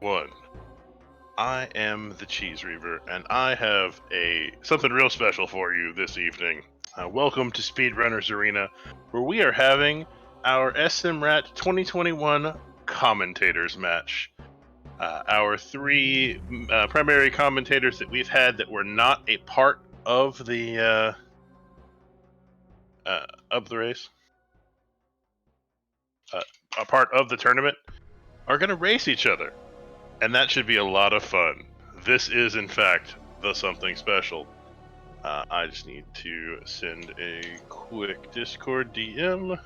One. I am the Cheese Reaver, and I have something real special for you this evening. Welcome to Speedrunners Arena, where we are having our SMRAT 2021 Commentators match. Our three primary commentators that we've had that were not a part of the race, a part of the tournament, are going to race each other. And that should be a lot of fun. This is, in fact, the something special. I just need to send a quick Discord DM.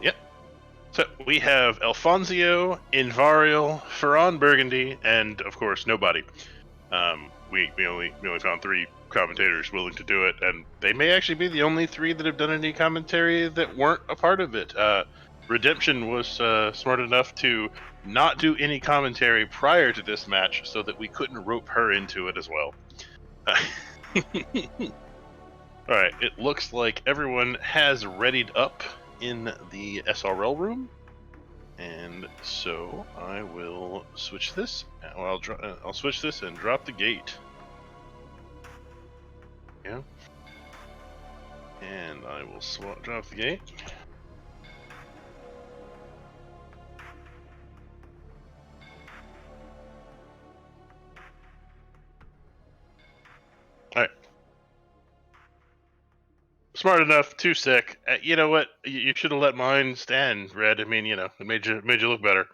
Yep. So we have Alfonso, Invarial, Ferran Burgundy, and of course nobody. We only found 3 commentators willing to do it, and they may actually be the only 3 that have done any commentary that weren't a part of it. Redemption was smart enough to not do any commentary prior to this match so that we couldn't rope her into it as well. Alright, it looks like everyone has readied up in the SRL room. And so I will switch this. Well, I'll switch this and drop the gate. Yeah. And I will drop the gate. Alright. Smart enough, too sick. You know what? You should have let mine stand, Red. I mean, you know, it made you look better.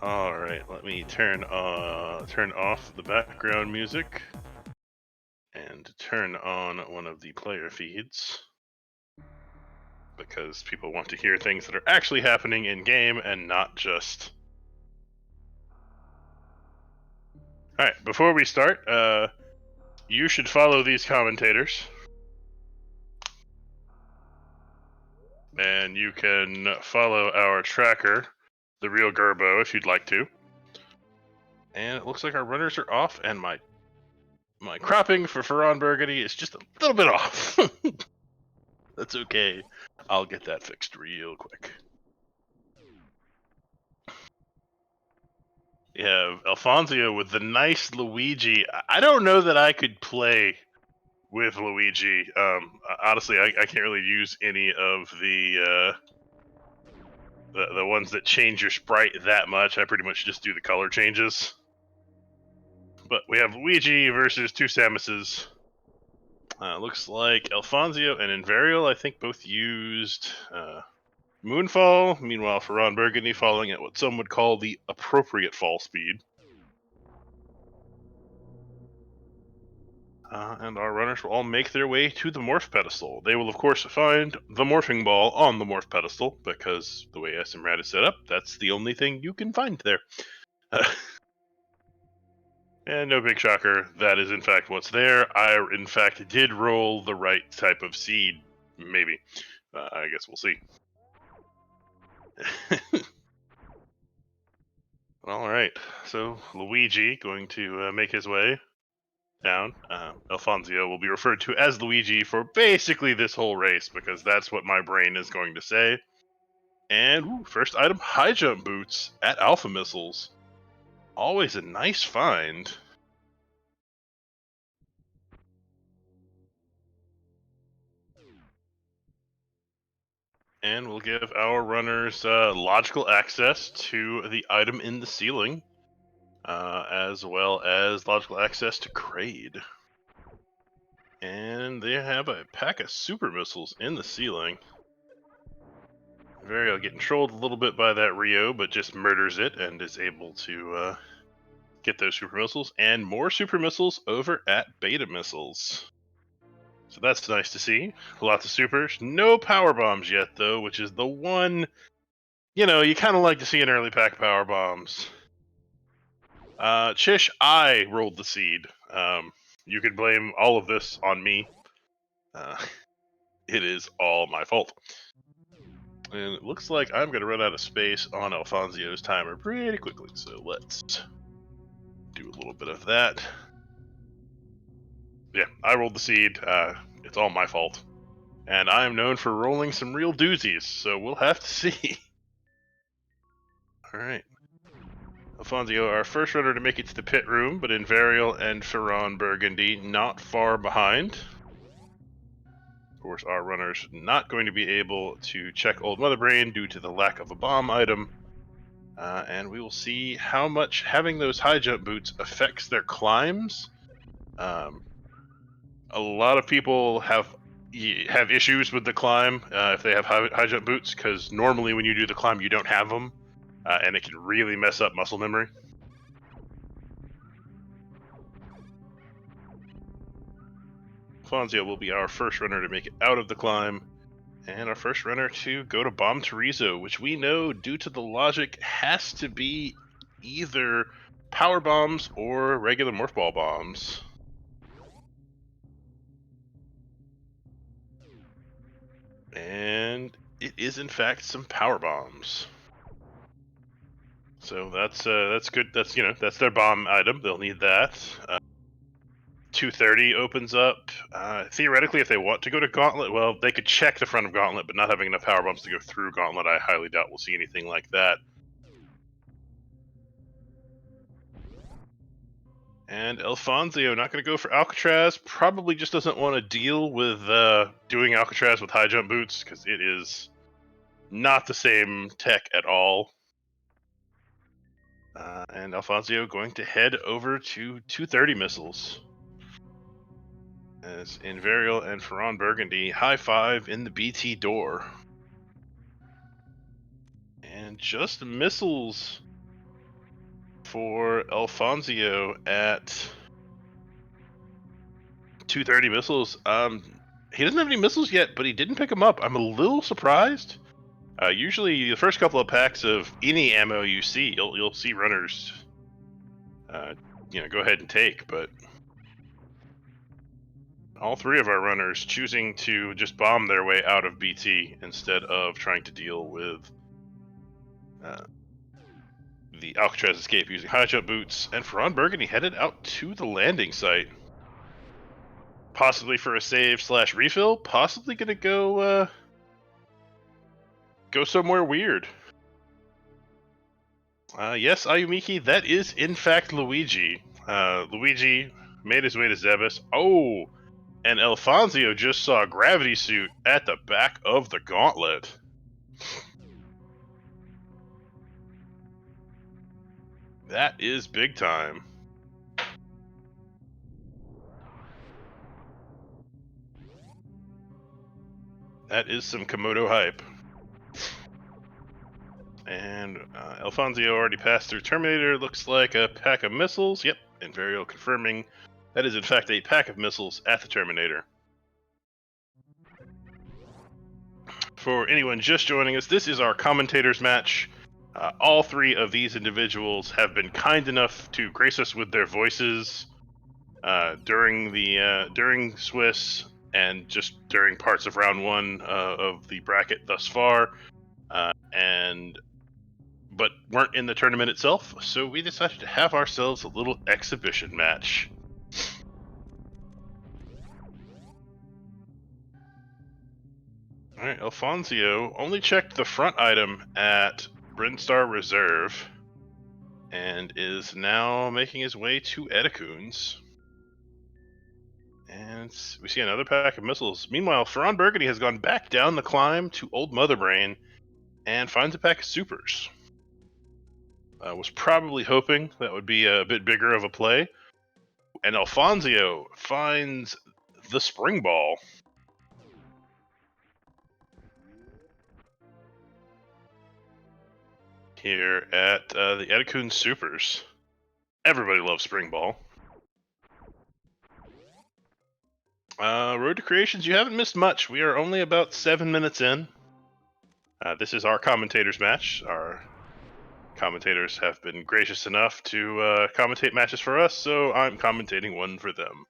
Alright, let me turn off the background music and turn on one of the player feeds, because people want to hear things that are actually happening in game and not just... Alright, before we start, you should follow these commentators. And you can follow our tracker, the real Gerbo, if you'd like to. And it looks like our runners are off, and my cropping for Ferran Burgundy is just a little bit off. That's okay. I'll get that fixed real quick. You have Alfonso with the nice Luigi. I don't know that I could play with Luigi. Honestly, I can't really use any of the ones that change your sprite that much. I pretty much just do the color changes. But we have Luigi versus 2 Samuses. Looks like Alfonso and Invarial, I think, both used Moonfall. Meanwhile, Ferran Burgundy falling at what some would call the appropriate fall speed. And our runners will all make their way to the morph pedestal. They will, of course, find the morphing ball on the morph pedestal, because the way SMRAT is set up, that's the only thing you can find there. And no big shocker, that is in fact what's there. I, in fact, did roll the right type of seed, maybe. I guess we'll see. Alright, so Luigi going to make his way down. Alfonso will be referred to as Luigi for basically this whole race, because that's what my brain is going to say. And first item, high jump boots at Alpha Missiles. Always a nice find. And we'll give our runners logical access to the item in the ceiling, as well as logical access to Kraid. And they have a pack of super missiles in the ceiling. Varial getting trolled a little bit by that Rio, but just murders it and is able to get those super missiles. And more super missiles over at Beta Missiles. So that's nice to see. Lots of supers. No power bombs yet, though, which is the one, you know, you kind of like to see in early pack power bombs. Chish, I rolled the seed. You could blame all of this on me. It is all my fault. And it looks like I'm going to run out of space on Alfonso's timer pretty quickly, so let's do a little bit of that. Yeah, I rolled the seed. It's all my fault. And I am known for rolling some real doozies, so we'll have to see. Alright. Alfonso, our first runner to make it to the pit room, but Invarial and Ferran Burgundy not far behind. Of course, our runners not going to be able to check Old Mother Brain due to the lack of a bomb item. And we will see how much having those high jump boots affects their climbs. A lot of people have issues with the climb if they have high jump boots, because normally when you do the climb you don't have them, and it can really mess up muscle memory. Alfonso will be our first runner to make it out of the climb, and our first runner to go to Bomb Terizo, which we know, due to the logic, has to be either power bombs or regular morph ball bombs. And it is in fact some power bombs. So that's good. That's that's their bomb item. They'll need that. 230 opens up. Theoretically, if they want to go to Gauntlet, well, they could check the front of Gauntlet, but not having enough power bombs to go through Gauntlet, I highly doubt we'll see anything like that. And Alfonso not going to go for Alcatraz. Probably just doesn't want to deal with doing Alcatraz with high jump boots, because it is not the same tech at all. And Alfonso going to head over to 230 missiles. As Invarial and Ferran Burgundy high five in the BT door. And just missiles for Alfonso at 230 missiles. He doesn't have any missiles yet, but he didn't pick them up. I'm a little surprised. Usually, the first couple of packs of any ammo you see, you'll see runners, go ahead and take. But all three of our runners choosing to just bomb their way out of BT instead of trying to deal with the Alcatraz escape using high jump boots. And Ferran Burgundy headed out to the landing site, possibly for a save/refill. Possibly gonna go somewhere weird. Yes, Ayumiki, that is in fact Luigi. Luigi made his way to Zebes. Oh, and Alfonso just saw a gravity suit at the back of the gauntlet. That is big time. That is some Komodo hype. And Alfonso already passed through Terminator. Looks like a pack of missiles. Yep, Invario confirming that is in fact a pack of missiles at the Terminator. For anyone just joining us, this is our commentators match. All three of these individuals have been kind enough to grace us with their voices during Swiss and just during parts of round one of the bracket thus far, but weren't in the tournament itself. So we decided to have ourselves a little exhibition match. All right, Alfonso only checked the front item at Brinstar Reserve and is now making his way to Edecoons. And we see another pack of missiles. Meanwhile, Ferran Burgundy has gone back down the climb to Old Mother Brain and finds a pack of supers. Was probably hoping that would be a bit bigger of a play. And Alfonso finds the Spring Ball. Here at the Edecoon Supers. Everybody loves Spring Ball. Road to Creations, you haven't missed much. We are only about 7 minutes in. This is our commentators match. Our commentators have been gracious enough to commentate matches for us, so I'm commentating one for them.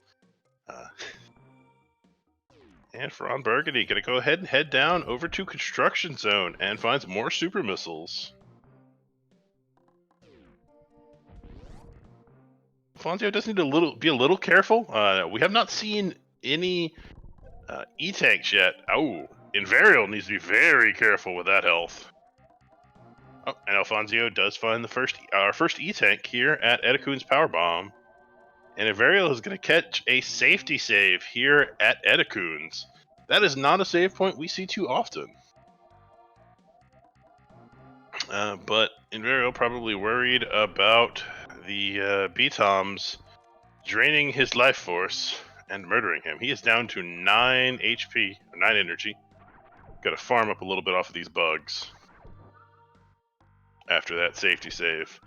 And Ferran Burgundy gonna go ahead and head down over to Construction Zone and finds more super missiles. Alfonso does need to be a little careful. We have not seen any E-tanks yet. Oh, Invarial needs to be very careful with that health. Oh, and Alfonso does find our first E-tank here at Edakun's Power Bomb. And Invarial is going to catch a safety save here at Edakun's. That is not a save point we see too often. But Invarial probably worried about the B-Toms draining his life force and murdering him. He is down to 9 HP, or 9 energy. Gotta farm up a little bit off of these bugs after that safety save.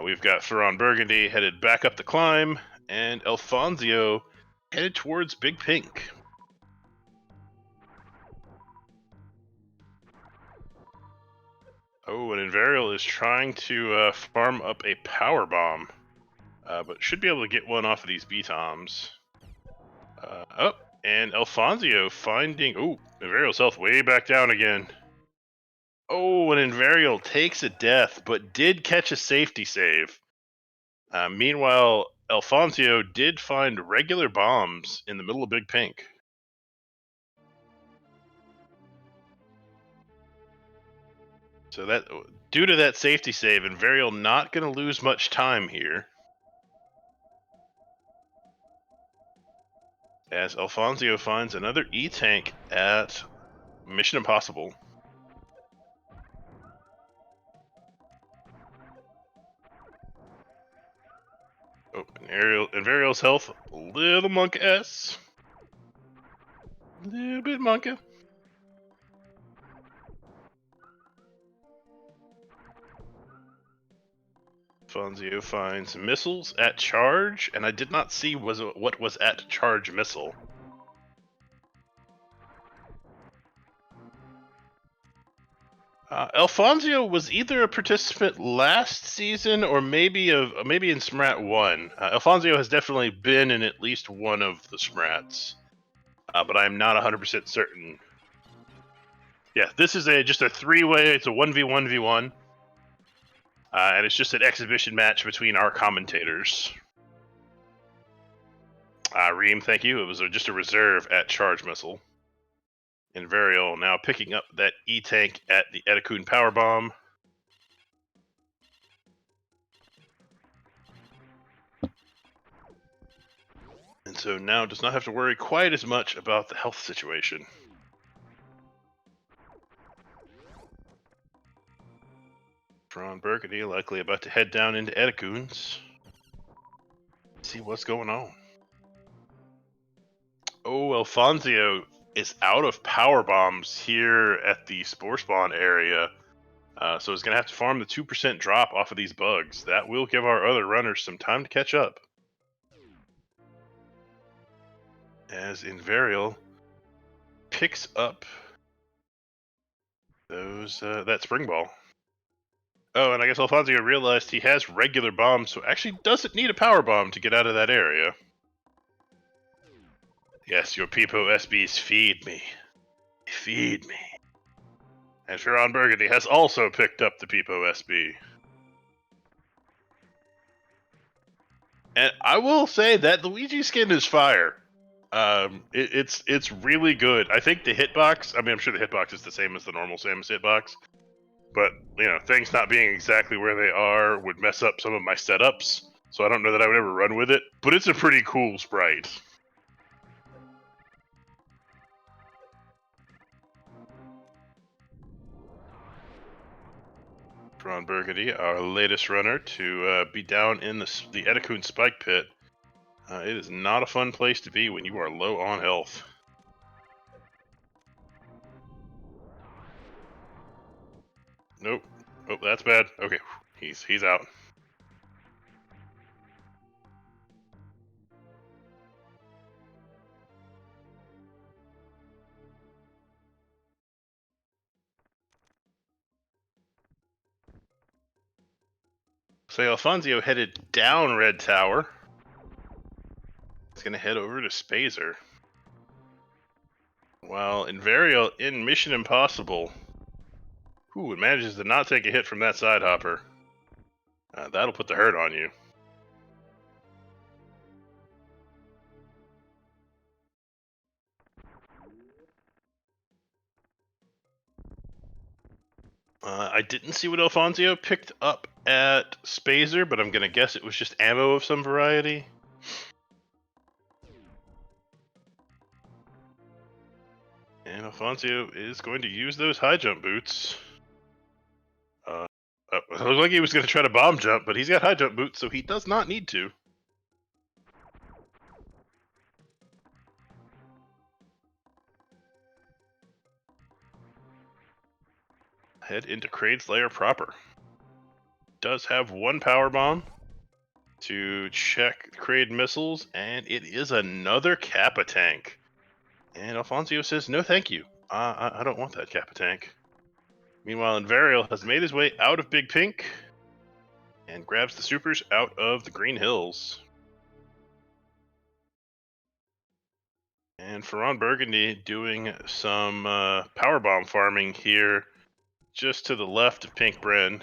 We've got Ferron Burgundy headed back up the climb, and Alfonso headed towards Big Pink. Oh, and Invarial is trying to farm up a power bomb, but should be able to get one off of these B-Toms. And Alfonso finding... Oh, Invarial's health way back down again. Oh, and Invarial takes a death, but did catch a safety save. Meanwhile, Alfonso did find regular bombs in the middle of Big Pink. So that, due to that safety save, Invarial not going to lose much time here. As Alfonso finds another E-tank at Mission Impossible. Oh, and Invarial's health, a little monk S. A little bit monka. Alfonso finds missiles at charge, and I did not see what was at charge missile. Alfonso was either a participant last season or maybe in SMRAT 1. Alfonso has definitely been in at least one of the SMRATs, but I'm not 100% certain. Yeah, this is just a 3-way. It's a 1v1v1, and it's just an exhibition match between our commentators. Reem, thank you. It was just a reserve at charge missile. Invarial now picking up that E-tank at the Edakun Power Bomb. And so now does not have to worry quite as much about the health situation. Ferron Burgundy likely about to head down into Edakun's. See what's going on. Oh, Alfonso is out of power bombs here at the Spore Spawn area. So he's going to have to farm the 2% drop off of these bugs. That will give our other runners some time to catch up. As Invarial picks up that spring ball. Oh, and I guess Alfonso realized he has regular bombs, so actually doesn't need a power bomb to get out of that area. Yes, your Peepo SBs feed me. Feed me. And Ferron Burgundy has also picked up the Peepo SB. And I will say that Luigi skin is fire. It's really good. I think the hitbox, I mean, I'm sure the hitbox is the same as the normal Samus hitbox. But, things not being exactly where they are would mess up some of my setups. So I don't know that I would ever run with it. But it's a pretty cool sprite. Ron Burgundy, our latest runner, to be down in the Edakun Spike Pit. It is not a fun place to be when you are low on health. Nope. Oh, that's bad. Okay, he's out. So Alfonso headed down Red Tower. He's gonna head over to Spazer. While Invarial in Mission Impossible. Ooh, it manages to not take a hit from that side hopper. That'll put the hurt on you. I didn't see what Alfonso picked up at Spazer, but I'm gonna guess it was just ammo of some variety. And Alfonso is going to use those high jump boots. It looked like he was going to try to bomb jump, but he's got high jump boots, so he does not need to. Head into Kraid's lair proper. Does have one power bomb to check Kraid missiles, and it is another Kappa tank. And Alfonso says, no thank you. I don't want that Kappa tank. Meanwhile, Invarial has made his way out of Big Pink and grabs the supers out of the Green Hills. And Ferran Burgundy doing some powerbomb farming here just to the left of Pink Bren.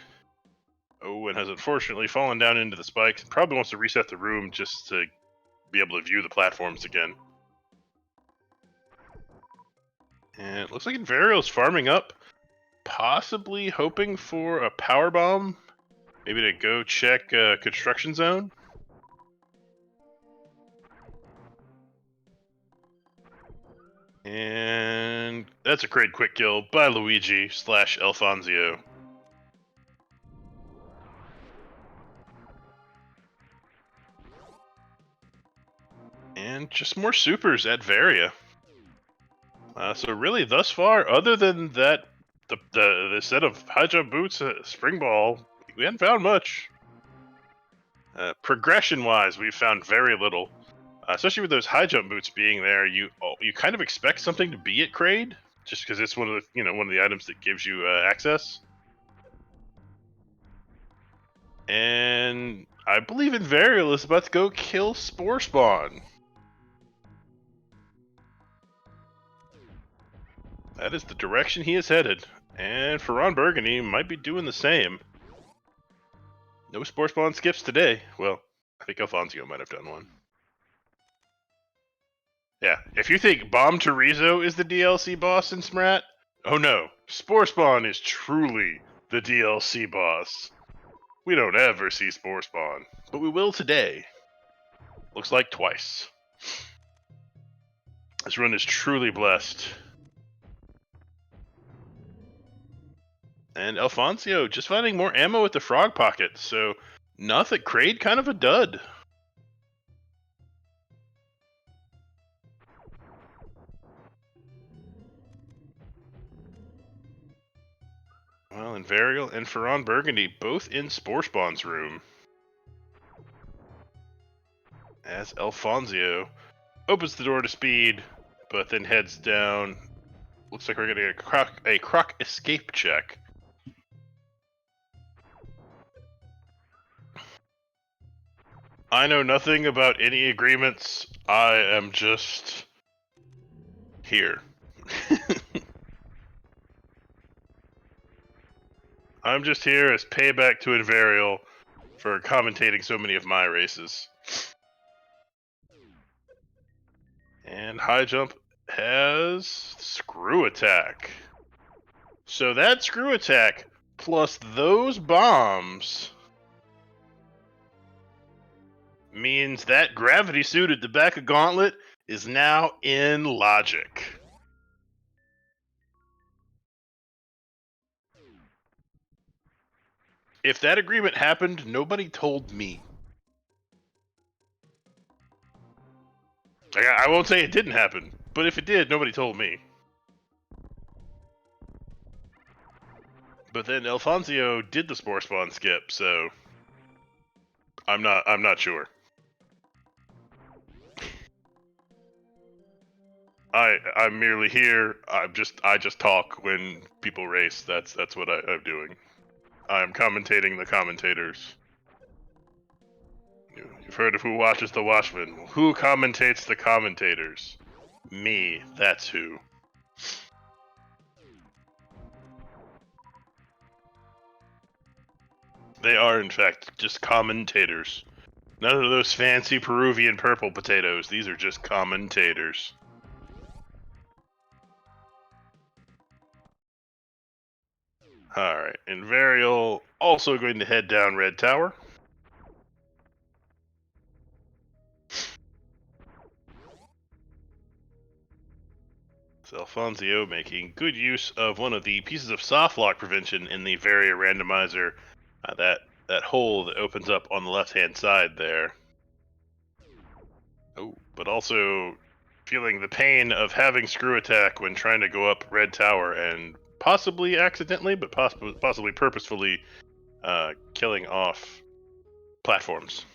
Oh, and has unfortunately fallen down into the spikes. Probably wants to reset the room just to be able to view the platforms again. And it looks like Invarial's farming up, possibly hoping for a powerbomb. Maybe to go check construction zone. And that's a great quick kill by Luigi / Alfonso. And just more supers at Varia. So really, thus far, other than that, the set of high jump boots, spring ball, we haven't found much. Progression-wise, we've found very little. Especially with those high jump boots being there, you kind of expect something to be at Kraid, just because it's one of the items that gives you access. And I believe Invarial is about to go kill Spore Spawn. That is the direction he is headed. And Ferran Burgundy might be doing the same. No Spore Spawn skips today. Well, I think Alfonso might have done one. Yeah, if you think Bomb Terizo is the DLC boss in SMRAT, oh no, Spore Spawn is truly the DLC boss. We don't ever see Spore Spawn, but we will today. Looks like twice. This run is truly blessed. And Alfonso just finding more ammo at the frog pocket, so nothing. Kraid kind of a dud. Well, Invarial and Ferran Burgundy both in Spore Spawn's room. As Alfonso opens the door to speed, but then heads down. Looks like we're getting a croc escape check. I know nothing about any agreements. I am just here. I'm just here as payback to Invarial for commentating so many of my races. And high jump has screw attack. So that screw attack plus those bombs means that gravity suit at the back of Gauntlet is now in logic. If that agreement happened, nobody told me. I won't say it didn't happen, but if it did, nobody told me. But then Alfonso did the Spore Spawn skip, so I'm not sure. I'm merely here. I just talk when people race. That's what I'm doing. I'm commentating the commentators. You've heard of Who Watches the Watchmen. Who commentates the commentators? Me. That's who. They are, in fact, just commentators. None of those fancy Peruvian purple potatoes. These are just commentators. Alright, Invarial also going to head down Red Tower. So Alfonso making good use of one of the pieces of soft lock prevention in the Varia randomizer. That hole that opens up on the left-hand side there. Oh, but also feeling the pain of having screw attack when trying to go up Red Tower and possibly accidentally, but possibly purposefully killing off platforms.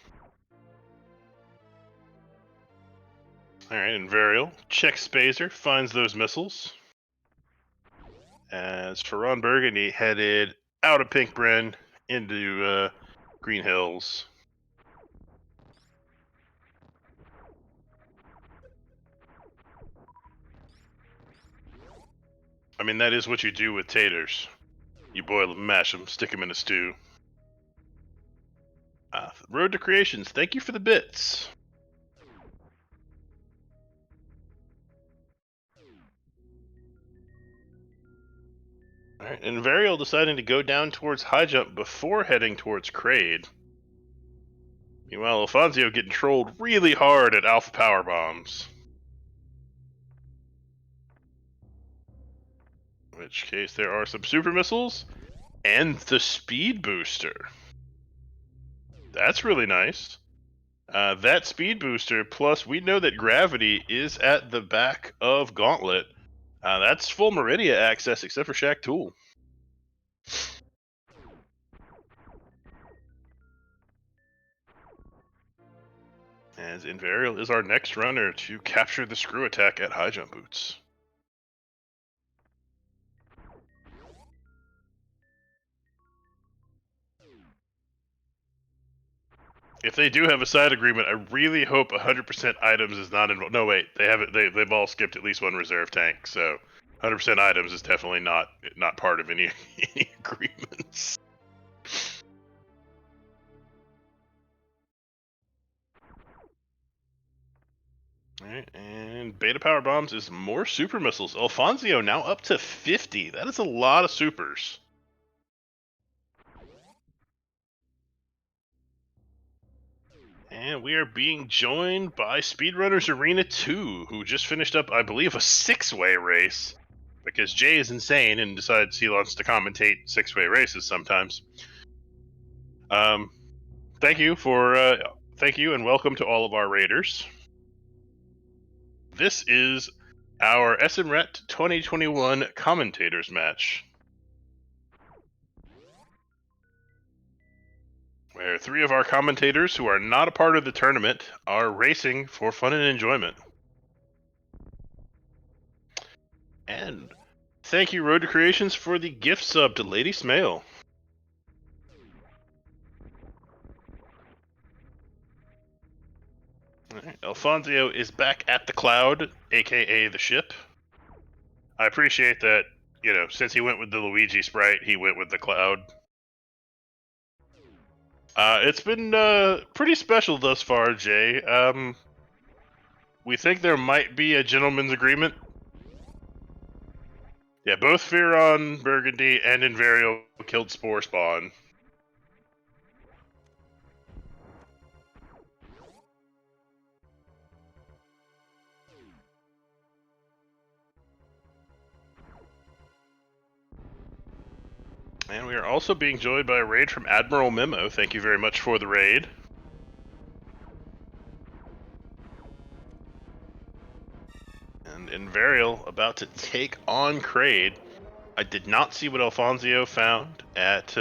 Alright, Invarial checks Spazer, finds those missiles. As Ferran Burgundy headed out of Pink Bryn into Green Hills. I mean, that is what you do with taters. You boil them, mash them, stick them in a stew. Road to Creations, thank you for the bits. Alright, and Varial deciding to go down towards High Jump before heading towards Kraid. Meanwhile, Alfonso getting trolled really hard at Alpha Power Bombs. In which case, there are some super missiles and the speed booster. That's really nice. That speed booster, plus we know that gravity is at the back of Gauntlet. That's full Meridia access except for Shack Tool. As Invarial is our next runner to capture the screw attack at High Jump Boots. If they do have a side agreement, I really hope 100% items is not involved. No, wait, they haven't. They've all skipped at least one reserve tank, so 100% items is definitely not part of any agreements. Alright, and Beta Power Bombs is more super missiles. Alfonso now up to 50. That is a lot of supers. And we are being joined by Speedrunners Arena 2, who just finished up, I believe, a 6-way race. Because Jay is insane and decides he wants to commentate 6-way races sometimes. Thank you and welcome to all of our raiders. This is our SMRAT 2021 Commentators match, where 3 of our commentators who are not a part of the tournament are racing for fun and enjoyment. And thank you, Road to Creations, for the gift sub to Lady Smail. Right, Alfonso is back at the cloud, aka the ship. I appreciate that, since he went with the Luigi sprite, he went with the cloud. It's been pretty special thus far, Jay. We think there might be a gentleman's agreement. Yeah, both Ferran Burgundy and Invarial killed Spore Spawn. And we are also being joined by a raid from Admiral Memo. Thank you very much for the raid. And Invarial about to take on Kraid. I did not see what Alfonso found at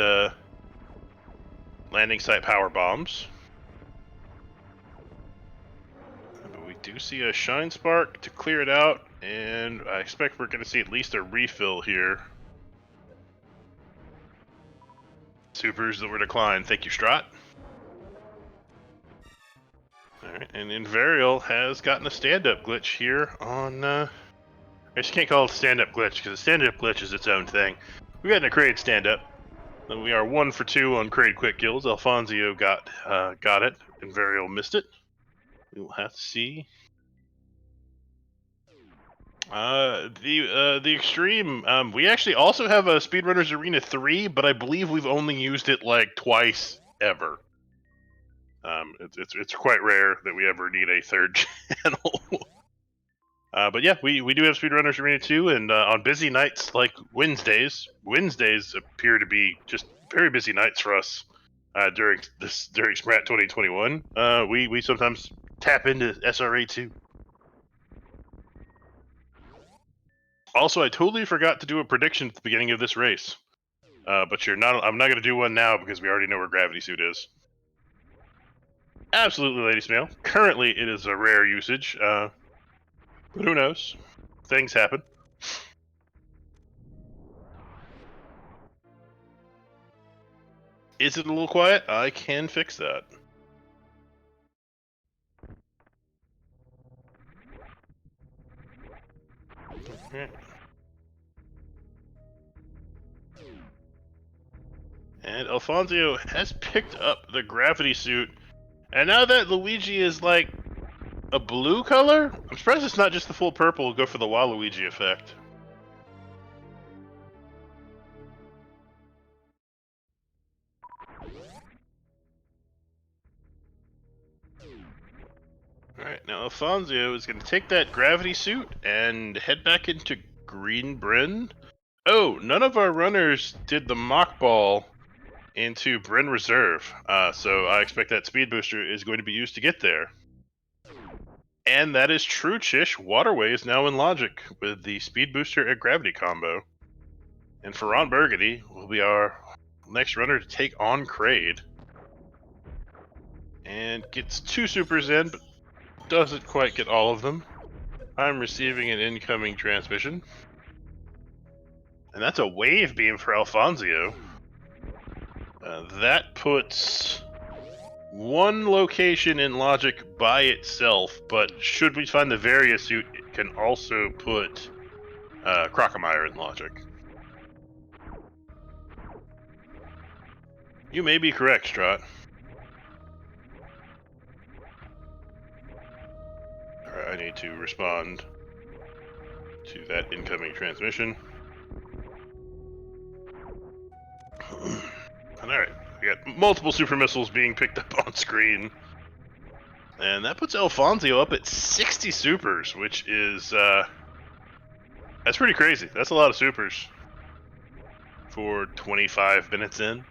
landing site power bombs. But we do see a Shine Spark to clear it out, and I expect we're going to see at least a refill here. Supers that were declined. Thank you, Strat. Alright, and Invarial has gotten a stand-up glitch here on, I just can't call it a stand-up glitch, because a stand-up glitch is its own thing. We got a Kraid stand-up. Then we are 1 for 2 on Kraid quick kills. Alfonso got it. Invarial missed it. We will have to see. The extreme. We actually also have a Speedrunners Arena 3, but I believe we've only used it like twice ever. It's quite rare that we ever need a third channel. But yeah, we do have Speedrunners Arena 2, and on busy nights like Wednesdays appear to be just very busy nights for us. During SMRAT 2021, we sometimes tap into SRA 2. Also, I totally forgot to do a prediction at the beginning of this race. But I'm not going to do one now because we already know where Gravity Suit is. Absolutely, Lady Snail. Currently, it is a rare usage. But who knows? Things happen. Is it a little quiet? I can fix that. Okay. And Alfonso has picked up the Gravity Suit. And now that Luigi is like a blue color, I'm surprised it's not just the full purple. Go for the Waluigi effect. Alright, now Alfonso is going to take that Gravity Suit and head back into Green Bryn. Oh, none of our runners did the Mock Ball into Bryn Reserve, so I expect that Speed Booster is going to be used to get there. And that is true, Chish. Waterway is now in Logic with the Speed Booster and Gravity combo. And Ferran Burgundy will be our next runner to take on Kraid. And gets 2 supers in, but doesn't quite get all of them. I'm receiving an incoming transmission. And that's a Wave Beam for Alfonso. That puts one location in Logic by itself, but should we find the Varia suit, it can also put Crocomire in Logic. You may be correct, Strat. Alright, I need to respond to that incoming transmission. Alright, we got multiple super missiles being picked up on screen. And that puts Alfonso up at 60 supers, which is, that's pretty crazy. That's a lot of supers for 25 minutes in.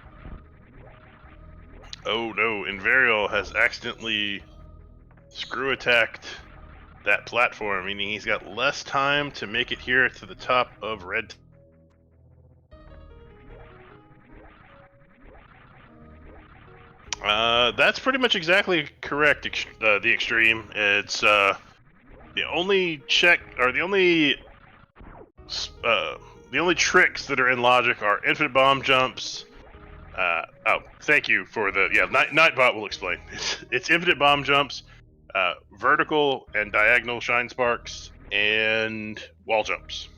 Oh no, Invarial has accidentally screw attacked that platform, meaning he's got less time to make it here to the top of Red. That's pretty much exactly correct, the Extreme. It's, the only check, or the only tricks that are in Logic are infinite bomb jumps. Oh, thank you for the, yeah, Nightbot will explain. It's infinite bomb jumps, vertical and diagonal shine sparks, and wall jumps.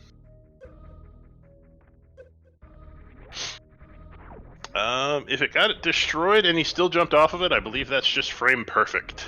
If it got it destroyed and he still jumped off of it, I believe that's just frame perfect.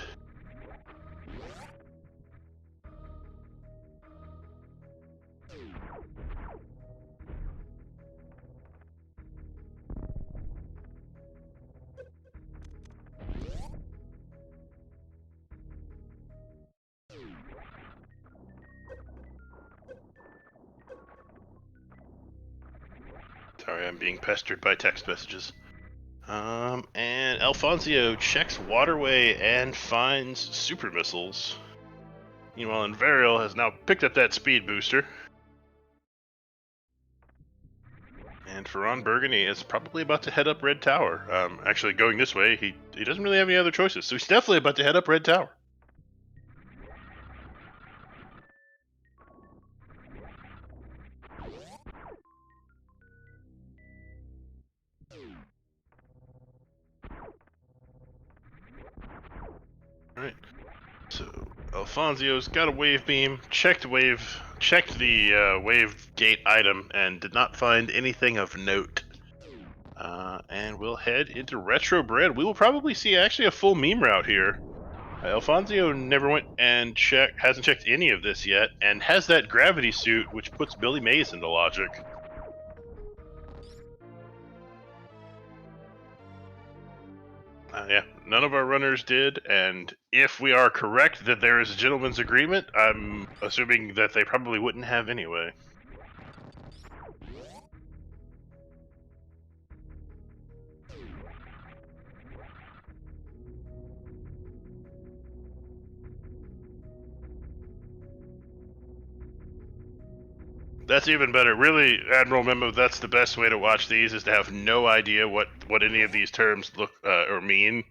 Sorry, I'm being pestered by text messages. And Alfonso checks Waterway and finds super missiles. Meanwhile, Invarial has now picked up that speed booster. And Ferran Burgundy is probably about to head up Red Tower. Actually, going this way, he doesn't really have any other choices, so he's definitely about to head up Red Tower. Alright, so Alfonso's got a wave beam, checked the wave gate item, and did not find anything of note. And we'll head into Retro Bread. We will probably see actually a full meme route here. Alfonso never went and hasn't checked any of this yet, and has that gravity suit, which puts Billy Mays into logic. Yeah, none of our runners did, and if we are correct that there is a gentleman's agreement, I'm assuming that they probably wouldn't have anyway. That's even better. Really, Admiral Memo, that's the best way to watch these, is to have no idea what any of these terms look or mean.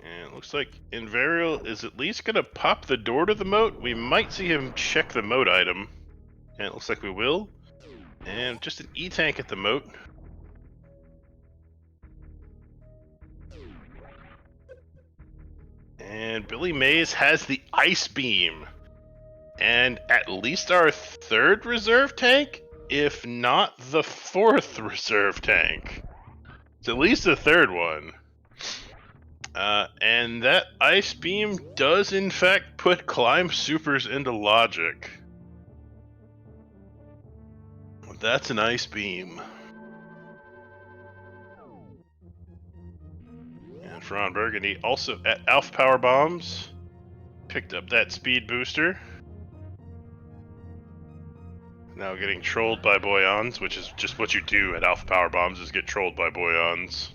And it looks like Invarial is at least going to pop the door to the moat. We might see him check the moat item. And it looks like we will. And just an E-tank at the moat. And Billy Mays has the Ice Beam. And at least our third reserve tank, if not the fourth reserve tank. It's at least the third one. And that Ice Beam does in fact put Climb Supers into logic. That's an Ice Beam. And Ferran Burgundy also at Alpha Power Bombs picked up that speed booster. Now getting trolled by Boyons, which is just what you do at Alpha Power Bombs, is get trolled by Boyons.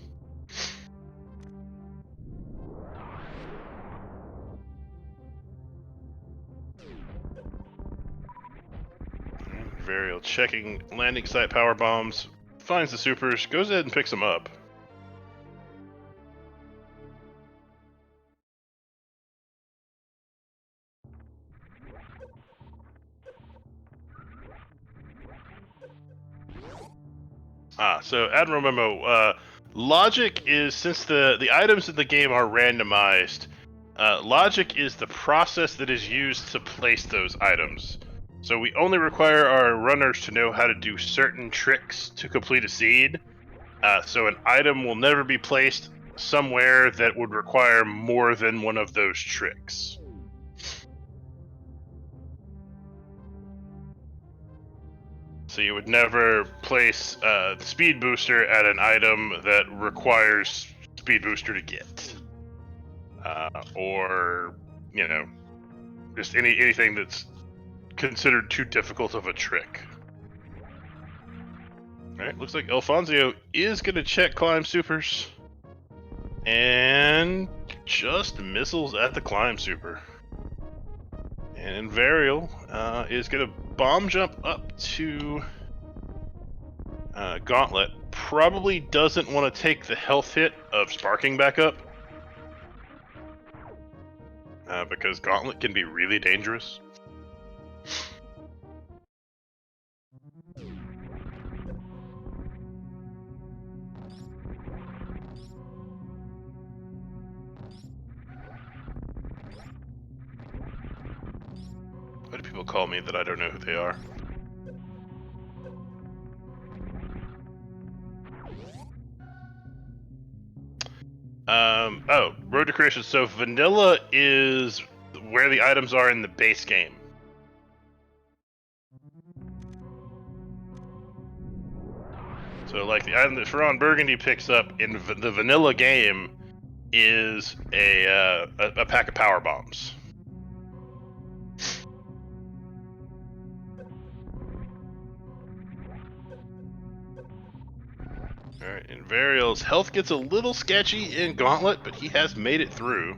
Varial checking landing site power bombs, finds the supers, goes ahead and picks them up. So Admiral Memo, logic is, since the items in the game are randomized, logic is the process that is used to place those items. So we only require our runners to know how to do certain tricks to complete a seed. So an item will never be placed somewhere that would require more than one of those tricks. So you would never place the speed booster at an item that requires speed booster to get. Or, you know, just anything that's considered too difficult of a trick. Alright, looks like Alfonso is going to check Climb Supers. And just missiles at the Climb Super. And Invarial is going to bomb jump up to Gauntlet. Probably doesn't want to take the health hit of sparking back up. Because Gauntlet can be really dangerous. Why do people call me that I don't know who they are? Road to Creation. So vanilla is where the items are in the base game. So, like, the item that Ferran Burgundy picks up in the vanilla game is a pack of power bombs. Alright, Invarial's health gets a little sketchy in Gauntlet, but he has made it through.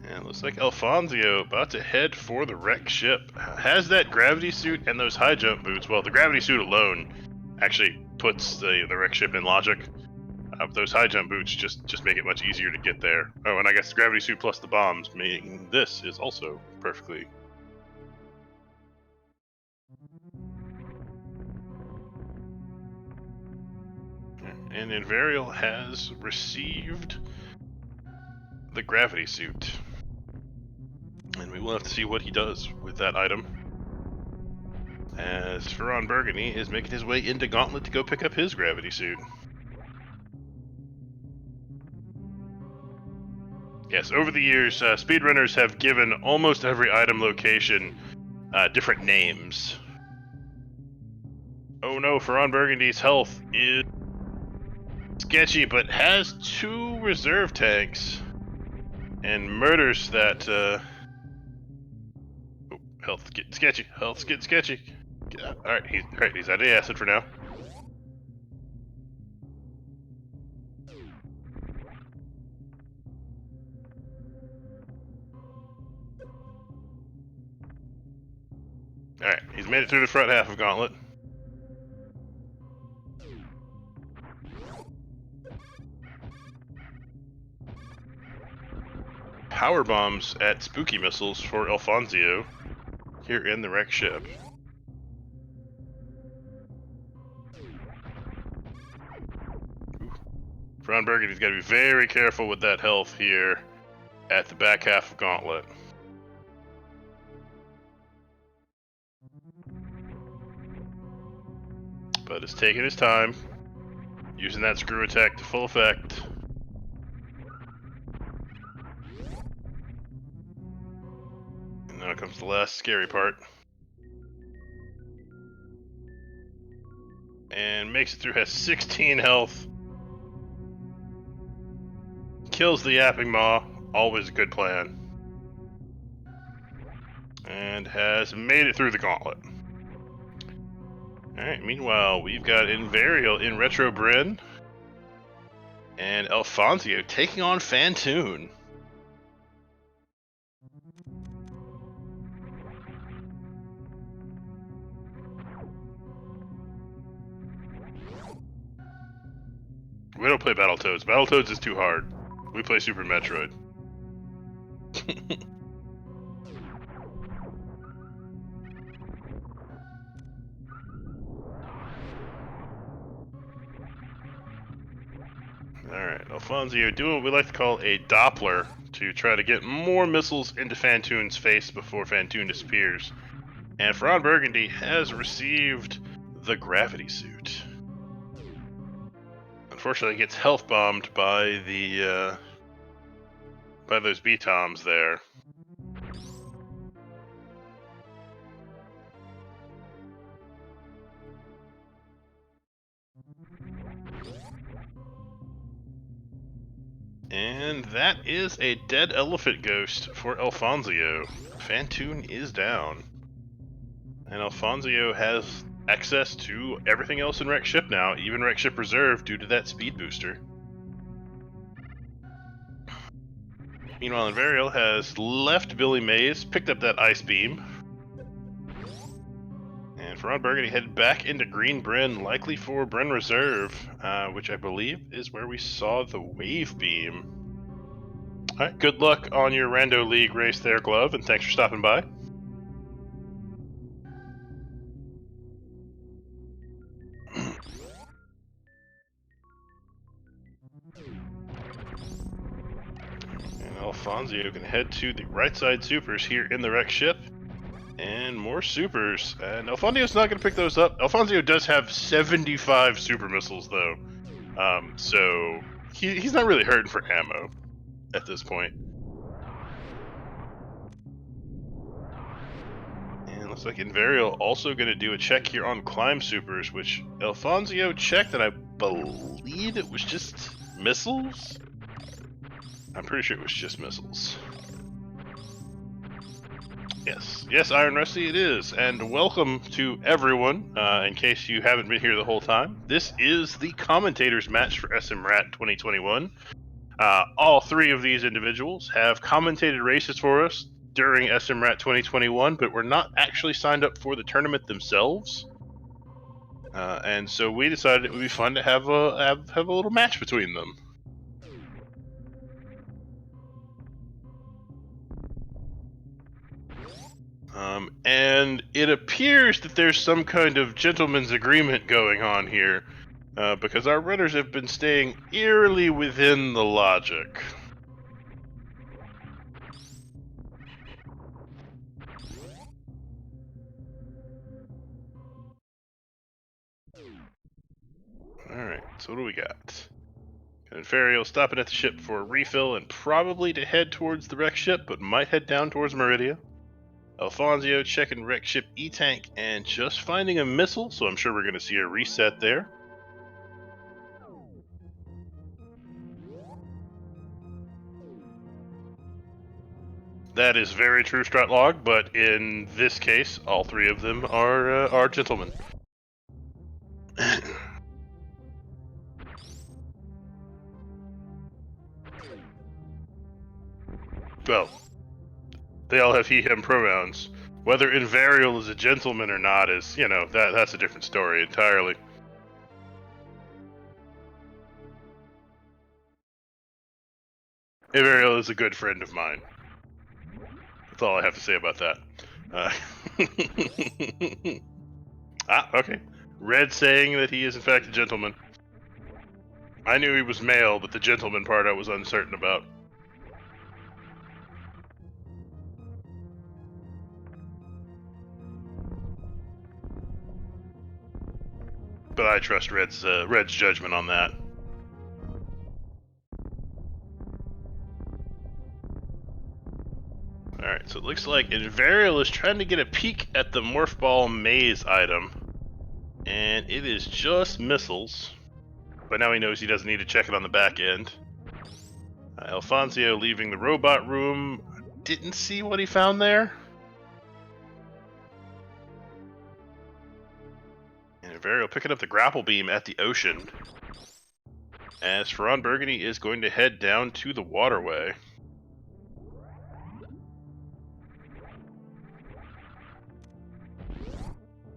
And it looks like Alfonso about to head for the wrecked ship. Has that gravity suit and those high jump boots. Well, the gravity suit alone actually puts the wrecked ship in logic. Those high jump boots just make it much easier to get there. Oh, and I guess the gravity suit plus the bombs, meaning this is also perfectly. And Invarial has received the gravity suit. And we will have to see what he does with that item. as Ferron Burgundy is making his way into Gauntlet to go pick up his gravity suit. Yes, over the years, speedrunners have given almost every item location different names. Oh no, Ferron Burgundy's health is sketchy, but has 2 reserve tanks and murders that. Oh, health getting sketchy. Health's getting sketchy. All right, he's out of acid for now. All right, he's made it through the front half of Gauntlet. Power bombs at spooky missiles for Alfonso here in the wreck ship. Ferron Burgundy's got to be very careful with that health here at the back half of Gauntlet. But it's taking his time, using that screw attack to full effect. And now comes the last scary part. And makes it through, has 16 health. Kills the Yapping Maw, always a good plan. And has made it through the Gauntlet. Alright, meanwhile, we've got Invarial in Retro Bryn. And Alfonso taking on Fantoon. We don't play Battletoads. Battletoads is too hard. We play Super Metroid. Alright, Alfonso doing what we like to call a Doppler to try to get more missiles into Fantoon's face before Fantoon disappears. And Ferron Burgundy has received the gravity suit. Unfortunately, gets health bombed by the by those B-toms there. And that is a dead elephant ghost for Alfonso. Fantoon is down. And Alfonso has access to everything else in Wreck Ship now, even Wreck Ship Reserve, due to that speed booster. Meanwhile, Invarial has left Billy Mays, picked up that Ice Beam. And Ferron Burgundy headed back into Green Bryn, likely for Bryn Reserve, which I believe is where we saw the Wave Beam. Alright, good luck on your Rando League race there, Glove, and thanks for stopping by. And Alfonso can head to the right side supers here in the wreck ship. And more supers. And Alfonso's not going to pick those up. Alfonso does have 75 super missiles, though. So he's not really hurting for ammo at this point. And looks like Invarial also going to do a check here on climb supers, which Alfonso checked, and I believe it was just missiles? I'm pretty sure it was just missiles. Yes, Iron Rusty, it is. And welcome to everyone, in case you haven't been here the whole time. This is the Commentators match for SMRAT 2021. All 3 of these individuals have commentated races for us during SMRAT 2021, but were not actually signed up for the tournament themselves. And so we decided it would be fun to have a little match between them. And it appears that there's some kind of gentleman's agreement going on here, because our runners have been staying eerily within the logic. so what do we got? Inferial stopping at the ship for a refill and probably to head towards the wreck ship, but might head down towards Meridia. Alfonso checking wreck ship E-tank and just finding a missile, so I'm sure we're going to see a reset there. That is very true, Stratlog, but in this case, all three of them are gentlemen. Well, they all have he/him pronouns. Whether Invarial is a gentleman or not is, that's a different story entirely. Invarial is a good friend of mine. That's all I have to say about that. Okay. Red saying that he is in fact a gentleman. I knew he was male, but the gentleman part I was uncertain about. But I trust Red's judgment on that. Alright, so it looks like Invarial is trying to get a peek at the Morph Ball Maze item. And it is just missiles. But now he knows he doesn't need to check it on the back end. Alfonso leaving the robot room. Didn't see what he found there. And Invarial picking up the grapple beam at the ocean. As Ferran Burgundy is going to head down to the waterway.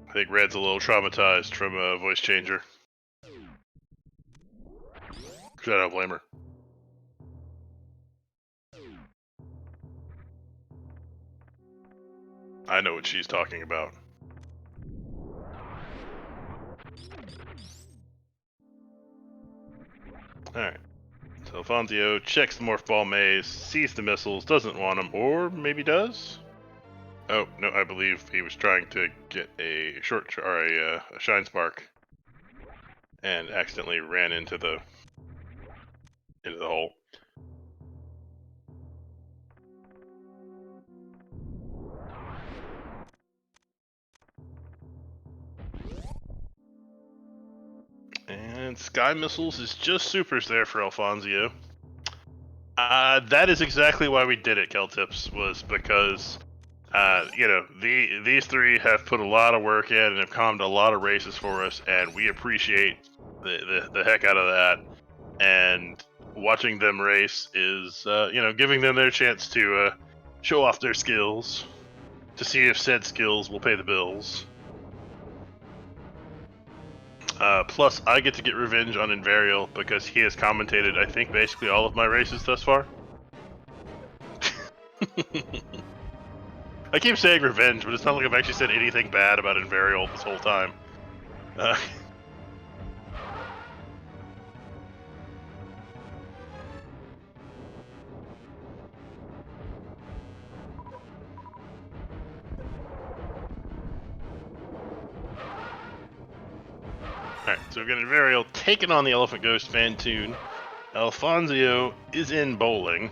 I think Red's a little traumatized from a voice changer. I don't blame her. I know what she's talking about. Alright. So Alfonso checks the Morph Ball Maze, sees the missiles, doesn't want them, or maybe does? Oh, no, I believe he was trying to get a Shine Spark and accidentally ran into the hole. And Sky Missiles is just supers there for Alfonso. That is exactly why we did it, Keltips, was because these three have put a lot of work in and have calmed a lot of races for us, and we appreciate the heck out of that. And watching them race is, giving them their chance to show off their skills, to see if said skills will pay the bills. Plus, I get to get revenge on Invarial because he has commentated, I think, basically all of my races thus far. I keep saying revenge, but it's not like I've actually said anything bad about Invarial this whole time. Alright, so we've got Invarial taking on the Elephant Ghost Fantoon. Alfonso is in bowling.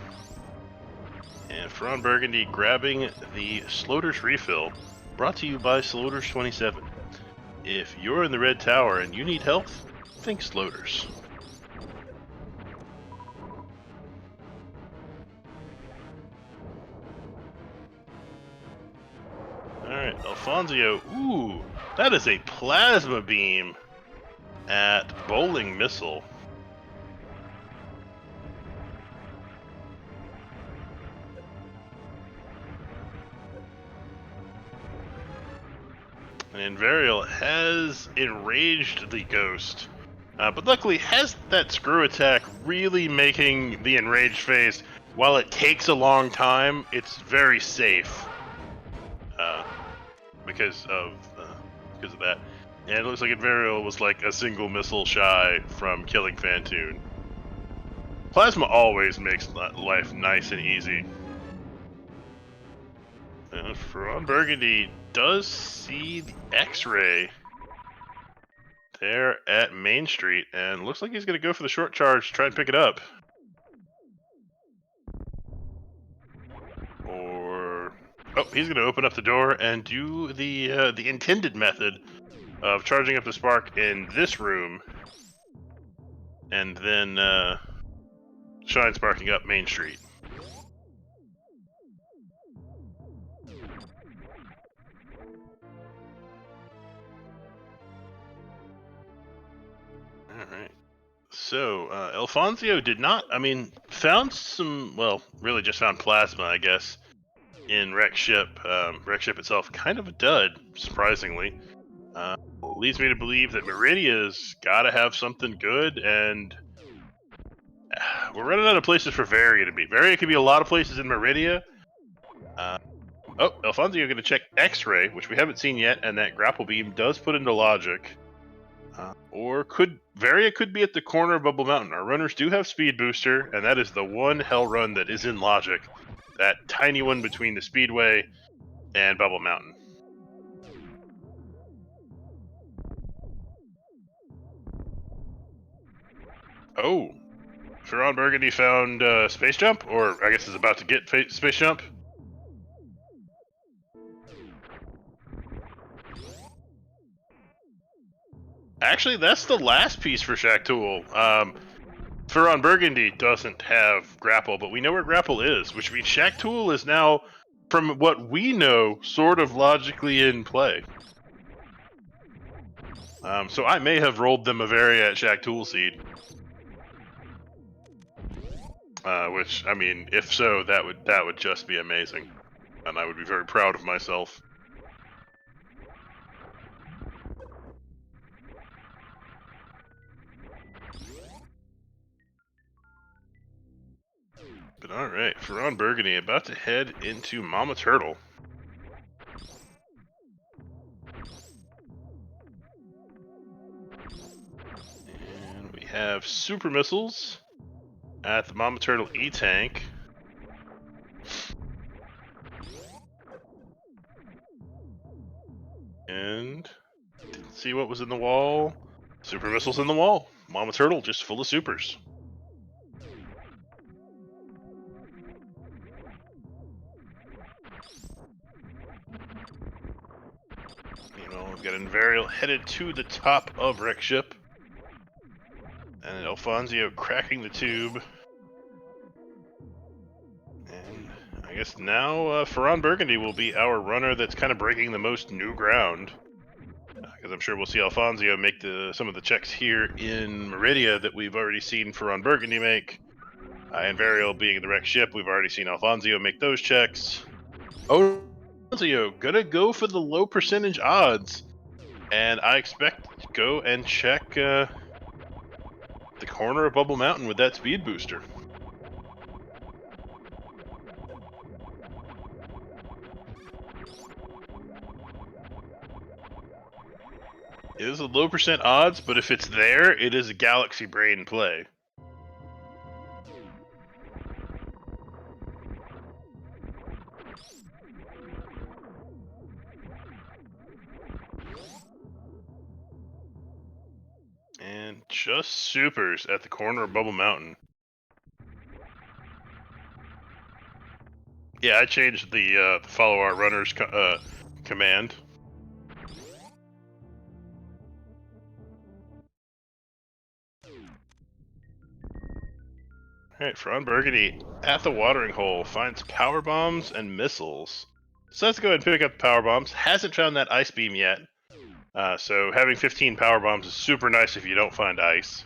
And Ferran Burgundy grabbing the Sloters refill, brought to you by Sloters 27. If you're in the Red Tower and you need help, think Sloters. Alright, Alfonso. Ooh, that is a plasma beam at Bowling Missile. And Invarial has enraged the ghost, but luckily has that screw attack really making the enraged phase. While it takes a long time, it's very safe because of that. And it looks like Invarial was like a single missile shy from killing Fantoon. Plasma always makes life nice and easy. And Ferran Burgundy does see the X-ray. there at Main Street, and looks like he's going to go for the short charge to try and pick it up. Or he's going to open up the door and do the intended method of charging up the spark in this room, and then shine sparking up Main Street. All right. So, Alfonso did not, found some, well, really just found plasma, I guess, in Wreck Ship. Wreck Ship itself, kind of a dud, surprisingly. Leads me to believe that Meridia's got to have something good, and we're running out of places for Varia to be. Varia could be a lot of places in Meridia. Alfonso, you're going to check X-Ray, which we haven't seen yet, and that grapple beam does put into logic. Or Varia could be at the corner of Bubble Mountain. Our runners do have Speed Booster, and that is the one hell run that is in logic. That tiny one between the Speedway and Bubble Mountain. Oh, Ferron Burgundy found Space Jump, or I guess is about to get Space Jump. Actually, that's the last piece for Shaq-Tool. Ferron Burgundy doesn't have Grapple, but we know where Grapple is, which means Shaq-Tool is now, from what we know, sort of logically in play. So I may have rolled them a Varia at Shaq-Tool seed. Which, I mean, if so, that would just be amazing, and I would be very proud of myself. But all right, Ferron Burgundy about to head into Mama Turtle. And we have Super Missiles at the Mama Turtle E-Tank. And didn't see what was in the wall. Super Missiles in the wall. Mama Turtle just full of supers. We've got Invarial headed to the top of Wreck Ship. And Alfonso cracking the tube. And I guess now Ferron Burgundy will be our runner that's kind of breaking the most new ground. Because I'm sure we'll see Alfonso make some of the checks here in Meridia that we've already seen Ferron Burgundy make. And Varial being in the Wreck Ship, we've already seen Alfonso make those checks. Oh, Alfonso gonna go for the low percentage odds. And I expect to go and check the corner of Bubble Mountain with that speed booster. It is a low percent odds, but if it's there, it is a Galaxy Brain play. And just supers at the corner of Bubble Mountain. Yeah, I changed the follow our runners command. Alright, Ferron Burgundy at the watering hole finds power bombs and missiles. So let's go ahead and pick up the power bombs. Hasn't found that ice beam yet. So having 15 power bombs is super nice if you don't find ice.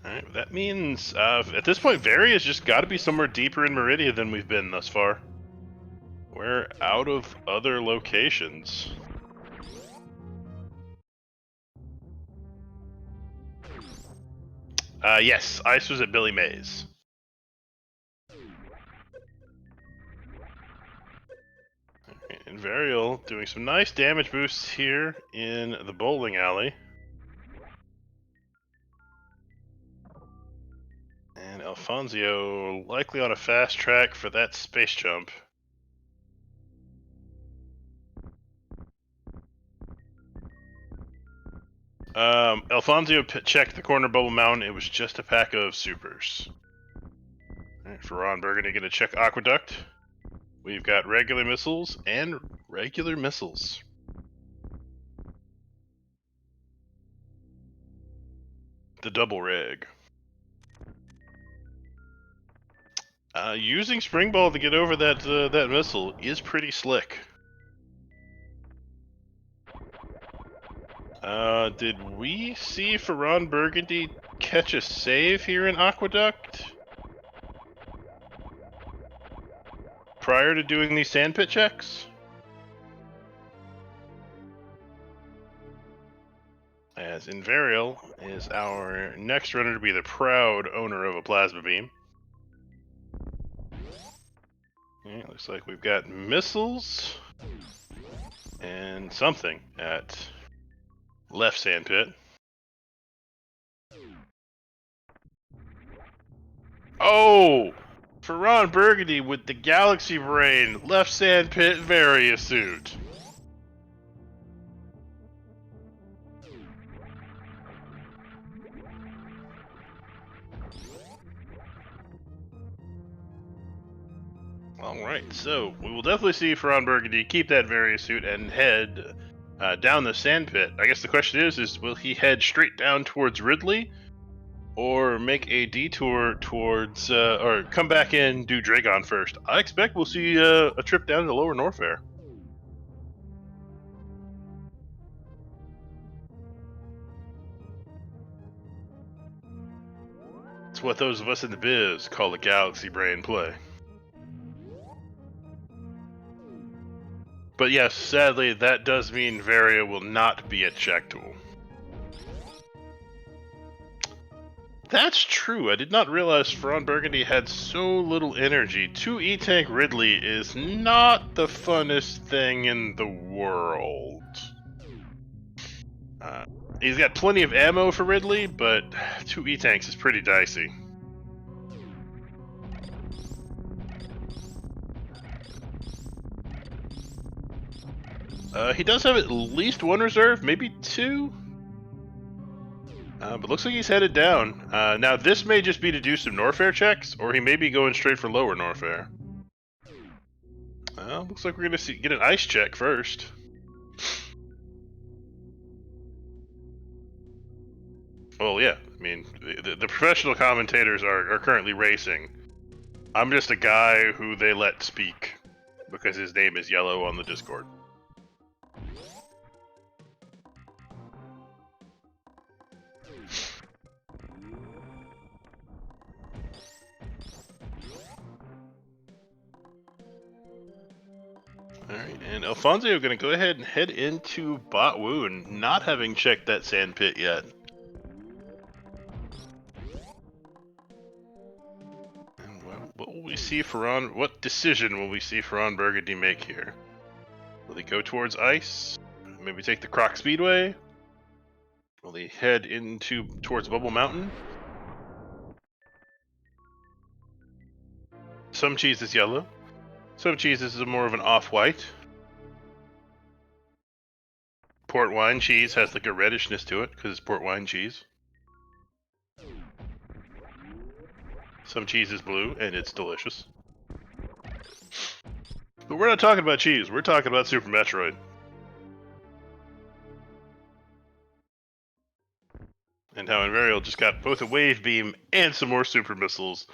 Alright, that means at this point Varia's just got to be somewhere deeper in Meridia than we've been thus far. We're out of other locations. Yes, ice was at Billy Mays. And Varial doing some nice damage boosts here in the bowling alley. And Alfonso likely on a fast track for that space jump. Alfonso checked the corner bubble mountain. It was just a pack of supers. Alright, Ferran Burgundy gonna check Aqueduct. We've got regular missiles and regular missiles. The double reg. Using Spring Ball to get over that missile is pretty slick. Did we see Ferran Burgundy catch a save here in Aqueduct? Prior to doing these sandpit checks? As Invarial is our next runner to be the proud owner of a plasma beam. Yeah, looks like we've got missiles and something at left sandpit. Oh! Ferran Burgundy with the Galaxy Brain left sandpit Varia suit. Alright, so we will definitely see Ferran Burgundy keep that Varia suit and head down the sandpit. I guess the question is will he head straight down towards Ridley? Or make a detour towards, or come back in, do Dragon first. I expect we'll see a trip down to Lower Norfair. It's what those of us in the biz call a Galaxy Brain play. But yes, sadly, that does mean Varia will not be at Check Tool. That's true. I did not realize Ferran Burgundy had so little energy. 2 E-Tank Ridley is not the funnest thing in the world. He's got plenty of ammo for Ridley, but 2 E-Tanks is pretty dicey. He does have at least 1 reserve, maybe 2? But looks like he's headed down. Now, this may just be to do some Norfair checks, or he may be going straight for Lower Norfair. Looks like we're going to get an ice check first. Well, yeah. I mean, the professional commentators are currently racing. I'm just a guy who they let speak because his name is yellow on the Discord. Alright, and Alfonso going to go ahead and head into Bot Wound, not having checked that sand pit yet. And what will we see Ferran? What decision will we see Ferran Burgundy make here? Will he go towards ice? Maybe take the Croc Speedway? Will he head towards Bubble Mountain? Some cheese is yellow. Some cheese is more of an off-white. Port wine cheese has like a reddishness to it because it's port wine cheese. Some cheese is blue and it's delicious. But we're not talking about cheese, we're talking about Super Metroid. And how Invarial just got both a wave beam and some more super missiles.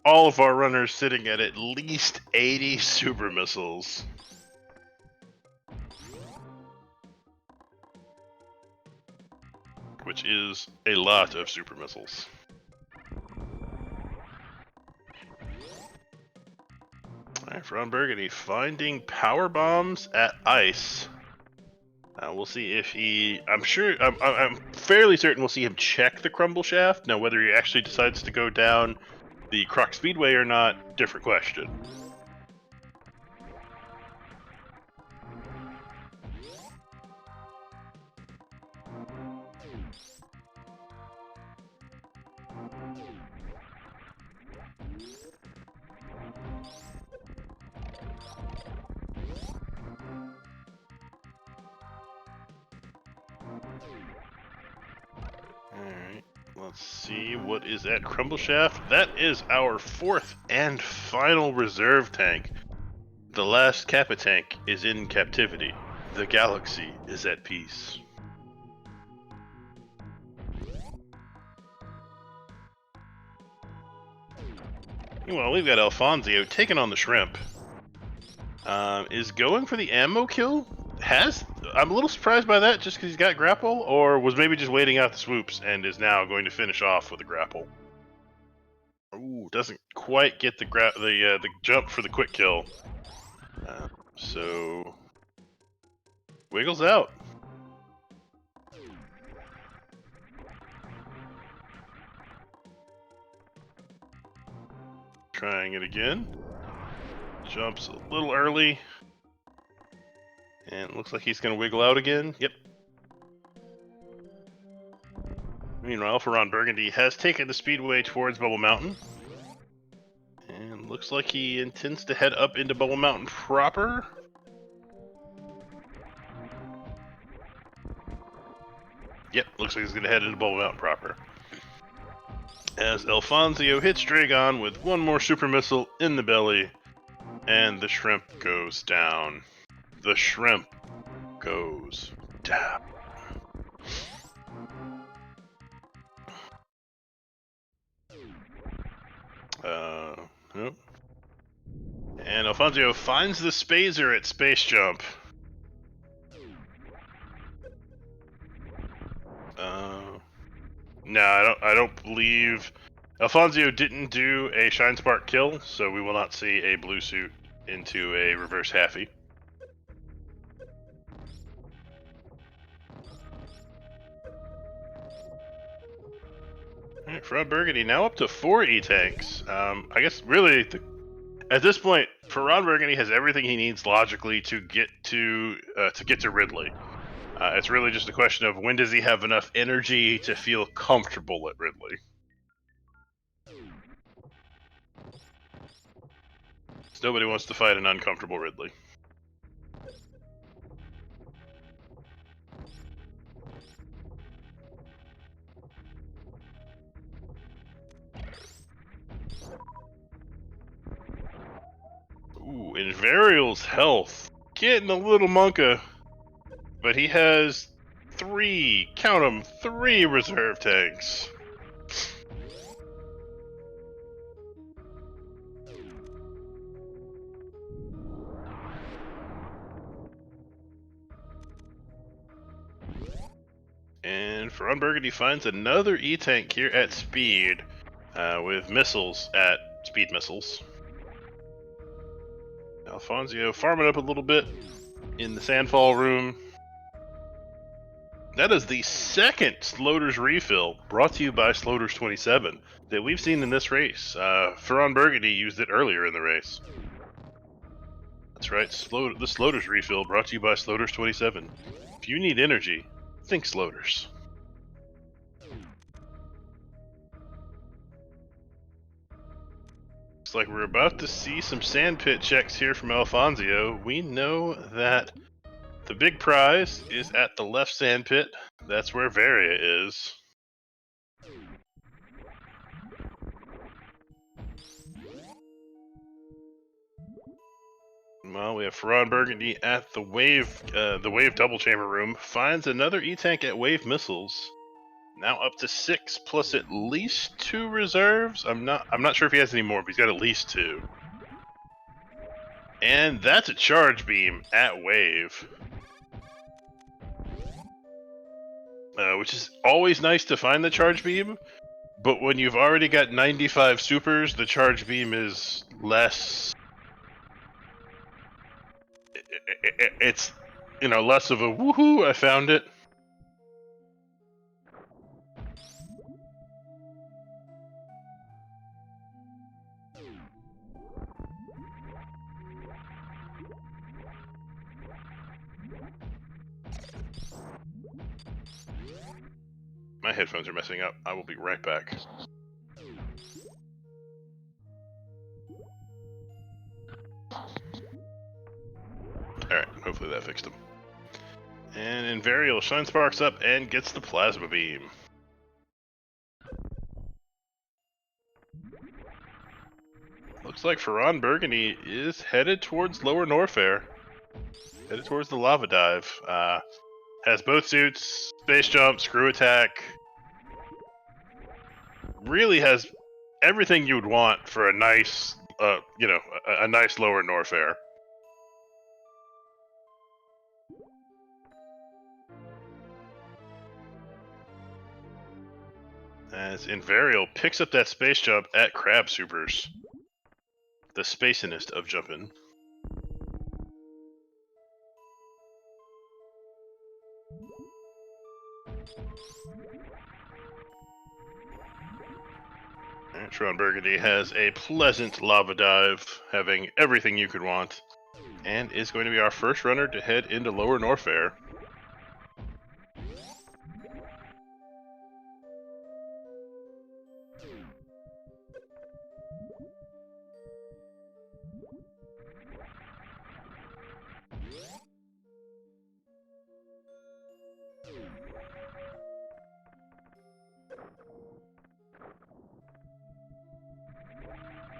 All of our runners sitting at least 80 super missiles. Which is a lot of super missiles. Alright, Ferran Burgundy finding power bombs at ice. We'll see if he. I'm fairly certain we'll see him check the crumble shaft. Now, whether he actually decides to go down the Croc Speedway or not, different question. Let's see what is at Crumble Shaft. That is our fourth and final reserve tank. The last Kappa tank is in captivity. The galaxy is at peace. Well, we've got Alfonso taking on the shrimp. Is going for the ammo kill. I'm a little surprised by that just because he's got grapple, or was maybe just waiting out the swoops and is now going to finish off with a grapple. Ooh, doesn't quite get the jump for the quick kill. So wiggles out. Trying it again. Jumps a little early. And it looks like he's going to wiggle out again. Yep. Meanwhile, Ferran Burgundy has taken the speedway towards Bubble Mountain. And looks like he intends to head up into Bubble Mountain proper. Yep, looks like he's going to head into Bubble Mountain proper. As Alfonso hits Dragon with one more super missile in the belly. And the shrimp goes down. The shrimp goes down. Nope. And Alfonso finds the Spazer at Space Jump. No, I don't believe Alfonso didn't do a Shine Spark kill, so we will not see a blue suit into a reverse halfie. Alright, Ferran Burgundy now up to 4 E-Tanks. I guess really, at this point, Ferran Burgundy has everything he needs logically to get to Ridley. It's really just a question of when does he have enough energy to feel comfortable at Ridley. Nobody wants to fight an uncomfortable Ridley. Ooh, Invarial's health. Getting a little monka. But he has 3, count them, 3 reserve tanks. And Ferran Burgundy finds another E-Tank here at speed, with missiles at speed missiles. Alfonso farming up a little bit in the Sandfall room. That is the second Sloters refill brought to you by Sloters 27 that we've seen in this race. Ferran Burgundy used it earlier in the race. That's right, the Sloters refill brought to you by Sloters 27. If you need energy, think Sloters. Looks like we're about to see some sandpit checks here from Alfonso. We know that the big prize is at the left sandpit. That's where Varia is. Well, we have Ferran Burgundy at the wave double chamber room. Finds another E-Tank at wave missiles. Now up to 6 plus at least 2 reserves. I'm not sure if he has any more, but he's got at least 2. And that's a charge beam at wave. Which is always nice to find the charge beam, but when you've already got 95 supers, the charge beam is less. It's, less of a woohoo, I found it. My headphones are messing up. I will be right back. Alright, hopefully that fixed them. And Invarial Shine Sparks up and gets the Plasma Beam. Looks like Ferran Burgundy is headed towards Lower Norfair. Headed towards the lava dive. Has both suits, space jump, screw attack. Really has everything you would want for a nice, a nice Lower Norfair. As Invarial picks up that space jump at Crab Supers. The spacinest of jumpin'. Tron Burgundy has a pleasant lava dive, having everything you could want, and is going to be our first runner to head into Lower Norfair.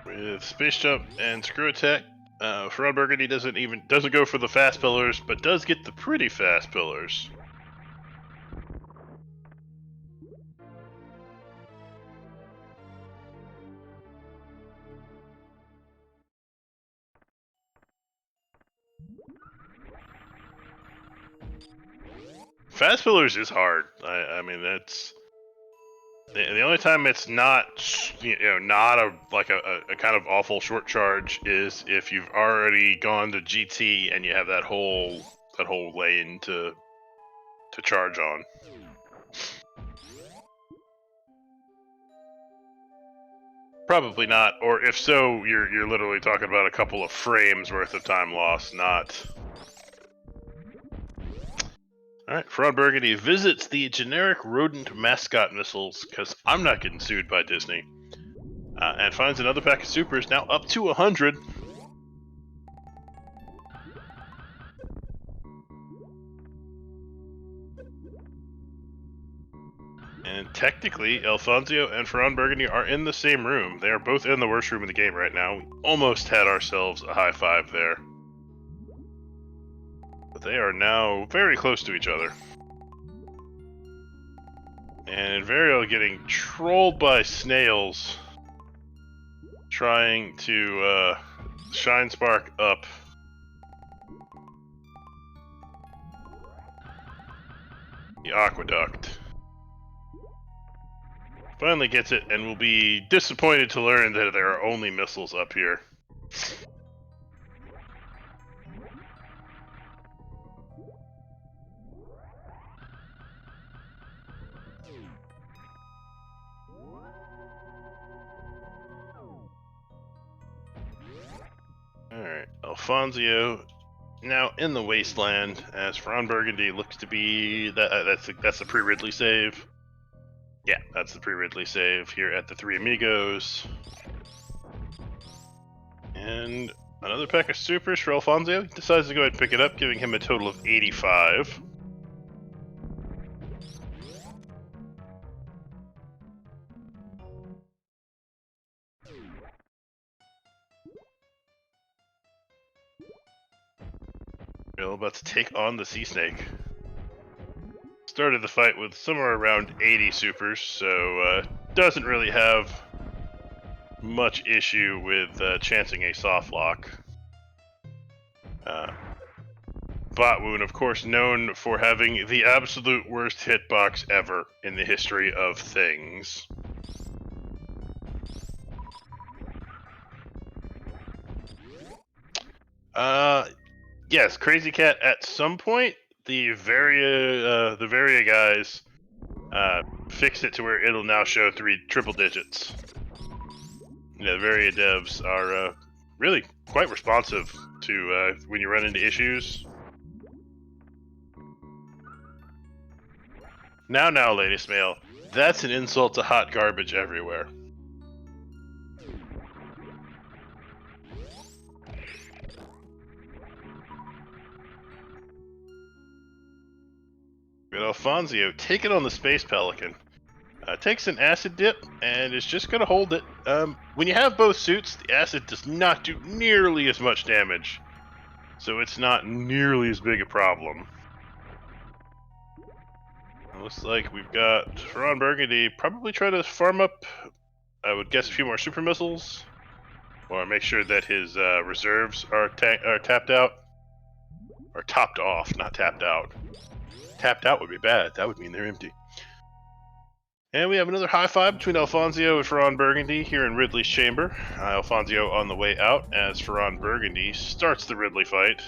With space jump and screw attack, Ferran Burgundy doesn't go for the fast pillars, but does get the pretty fast pillars. Fast pillars is hard. I mean, that's the only time it's not, not a kind of awful short charge is if you've already gone to GT and you have that whole lane to charge on. Probably not, or if so, you're literally talking about a couple of frames worth of time lost, not. Alright, Ferran Burgundy visits the generic rodent mascot missiles, because I'm not getting sued by Disney. And finds another pack of supers, now up to 100. And technically, Alfonso and Ferran Burgundy are in the same room. They are both in the worst room in the game right now. We almost had ourselves a high five there. But they are now very close to each other. And Invarial getting trolled by snails, trying to Shine Spark up. The Aqueduct. Finally gets it, and will be disappointed to learn that there are only missiles up here. Alright, Alfonso now in the wasteland, as Ferran Burgundy looks to be that's the pre-Ridley save. Yeah, that's the pre-Ridley save here at the Three Amigos. And another pack of supers for Alfonso. He decides to go ahead and pick it up, giving him a total of 85. We're about to take on the Sea Snake. Started the fight with somewhere around 80 supers, so doesn't really have much issue with chancing a soft lock. Bot Wound, of course, known for having the absolute worst hitbox ever in the history of things. Yes, Crazy Cat at some point, the Varia guys fixed it to where it'll now show triple digits. The Varia devs are really quite responsive to when you run into issues. Now, latest mail, that's an insult to hot garbage everywhere. But Alfonso taking on the Space Pelican. Takes an acid dip and is just going to hold it. When you have both suits, the acid does not do nearly as much damage, so it's not nearly as big a problem. It looks like we've got Ron Burgundy probably try to farm up, I would guess, a few more super missiles, or make sure that his reserves are tapped out, or topped off, not tapped out. Tapped out would be bad. That would mean they're empty. And we have another high five between Alfonso and Ferran Burgundy here in Ridley's chamber. Alfonso on the way out as Ferran Burgundy starts the Ridley fight.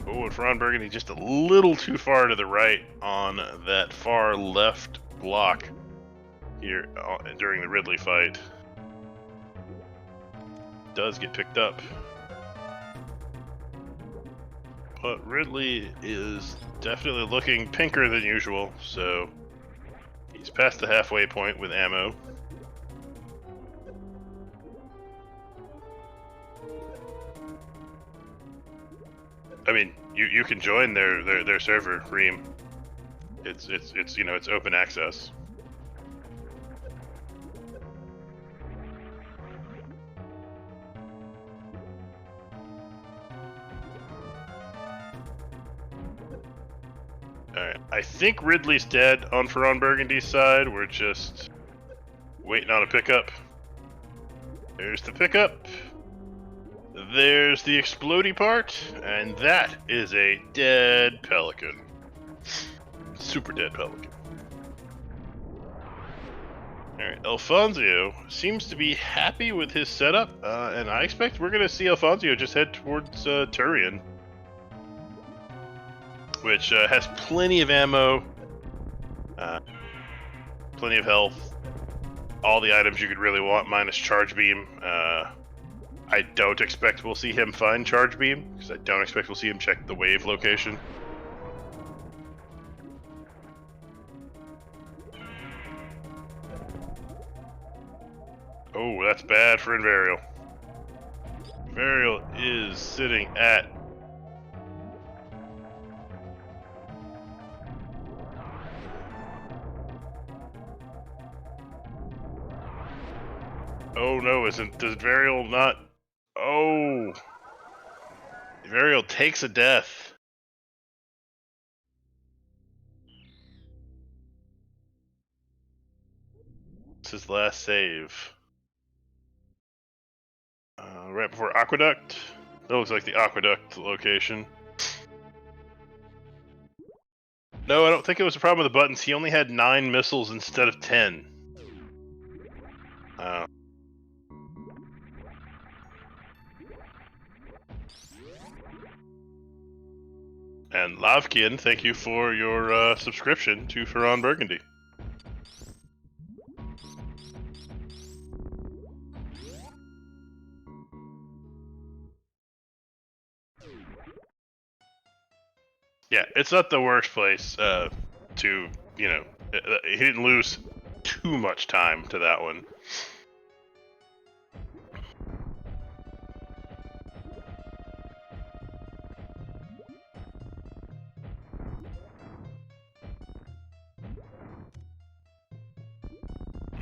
Oh, and Ferran Burgundy just a little too far to the right on that far left block here during the Ridley fight. Does get picked up. But Ridley is definitely looking pinker than usual, so he's past the halfway point with ammo. I mean, you can join their server, Reem. It's you know, it's open access. Alright, I think Ridley's dead on Ferran Burgundy's side. We're just waiting on a pickup. There's the pickup. There's the explodey part, and that is a dead pelican. Super dead pelican. Alright, Alfonso seems to be happy with his setup, and I expect we're going to see Alfonso just head towards Turian, which has plenty of ammo, plenty of health, all the items you could really want minus charge beam. I don't expect we'll see him find charge beam, because I don't expect we'll see him check the wave location. Oh, that's bad for Invarial. Invarial is sitting at... Oh no, does Invarial not... Oh! Invarial takes a death. It's his last save. Right before Aqueduct. That looks like the Aqueduct location. No, I don't think it was a problem with the buttons. He only had 9 missiles instead of 10. And Lavkian, thank you for your subscription to Ferran Burgundy. Yeah, it's not the worst place to, you know, he didn't lose too much time to that one.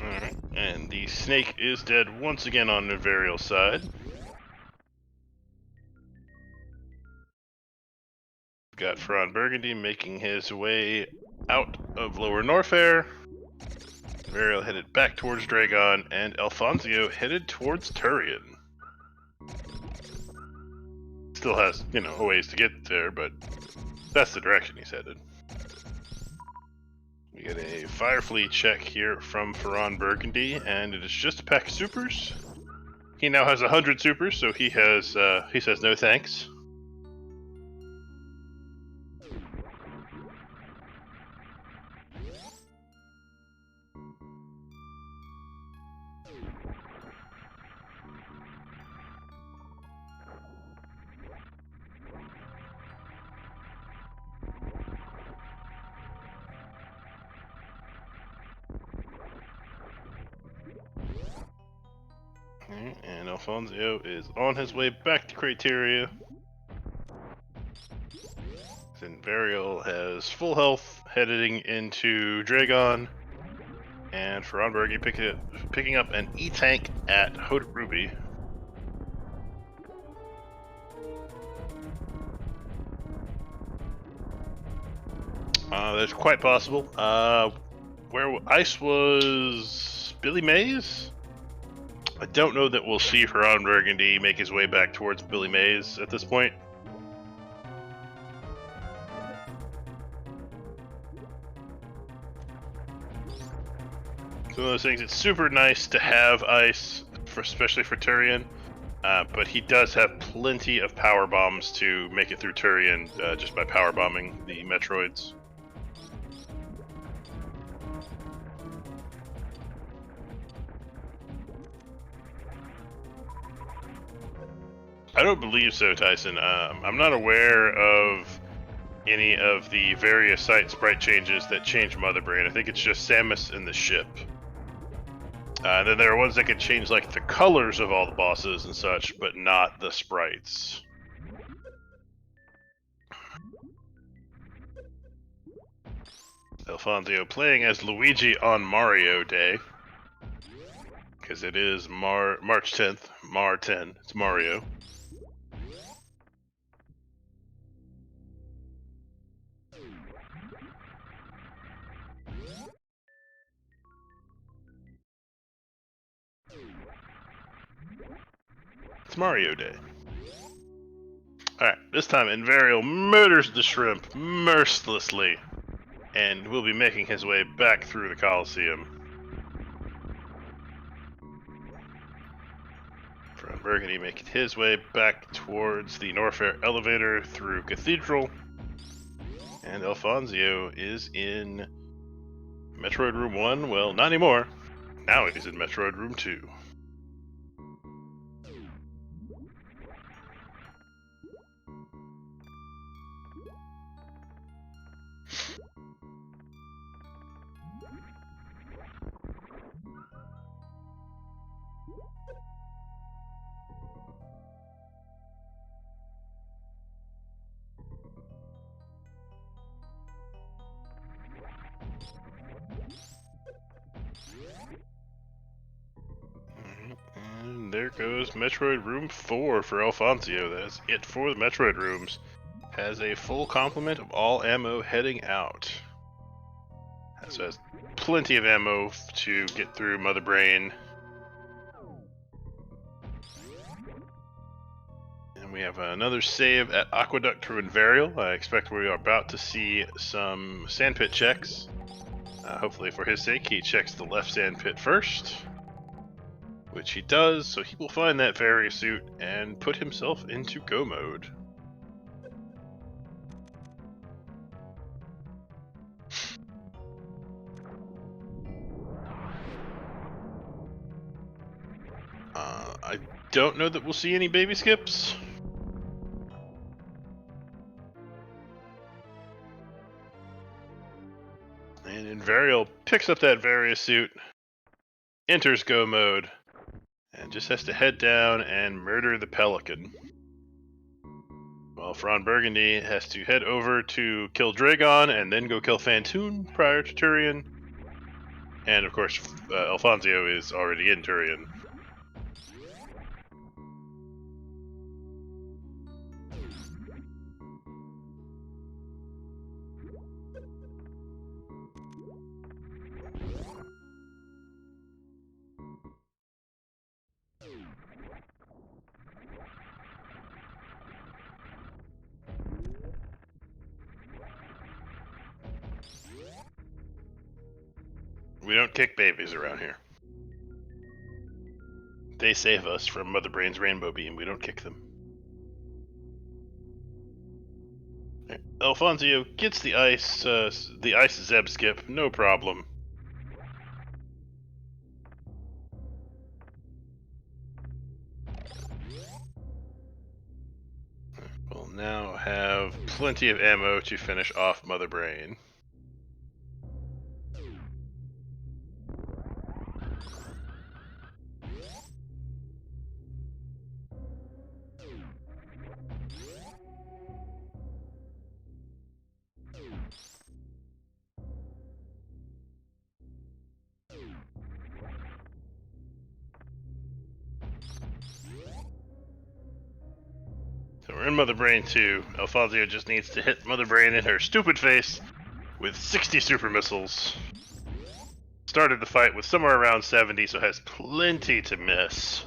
Alright, and the snake is dead once again on Nivarial's side. Got Ferran Burgundy making his way out of Lower Norfair. Nivarial headed back towards Dragon, and Alfonso headed towards Turian. Still has, you know, a ways to get there, but that's the direction he's headed. We get a Firefleet check here from Ferran Burgundy, and it is just a pack of supers. He now has 100 supers, so he says no thanks. And Alfonso is on his way back to Criteria. Invarial has full health, heading into Dragon, and Ferranberg picking up an E-Tank at Hodit Ruby. That's quite possible. Where Ice was Billy Mays? I don't know that we'll see Ferran Burgundy make his way back towards Billy Mays at this point. It's one of those things. It's super nice to have Ice, especially for Turian, but he does have plenty of power bombs to make it through Turian just by power bombing the Metroids. I don't believe so, Tyson. I'm not aware of any of the various site sprite changes that change Mother Brain. I think it's just Samus and the ship. And then there are ones that can change like the colors of all the bosses and such, but not the sprites. Alfonso playing as Luigi on Mario Day. Because it is March 10th, Mar 10. It's Mario. It's Mario Day. Alright, this time Invarial murders the shrimp mercilessly, and will be making his way back through the Coliseum. From Burgundy making his way back towards the Norfair elevator through Cathedral, and Alfonso is in Metroid Room 1. Well, not anymore. Now he's in Metroid Room 2. And there goes Metroid Room 4 for Alfonso. That's it for the Metroid Rooms. Has a full complement of all ammo heading out. So has plenty of ammo to get through Mother Brain. And we have another save at Aqueduct to Invarial. I expect we are about to see some sandpit checks. Hopefully for his sake, he checks the left sandpit first. Which he does, so he will find that fairy suit and put himself into go mode. I don't know that we'll see any baby skips. And Invarial picks up that various suit, enters go mode, and just has to head down and murder the Pelican. While Fron Burgundy has to head over to kill Dragon and then go kill Fantoon prior to Turian. And of course, Alfonso is already in Turian. We don't kick babies around here. They save us from Mother Brain's rainbow beam. We don't kick them. Alfonso gets the ice Zeb skip, no problem. We'll now have plenty of ammo to finish off Mother Brain. We're in Mother Brain 2. Alfonso just needs to hit Mother Brain in her stupid face with 60 super missiles. Started the fight with somewhere around 70, so has plenty to miss.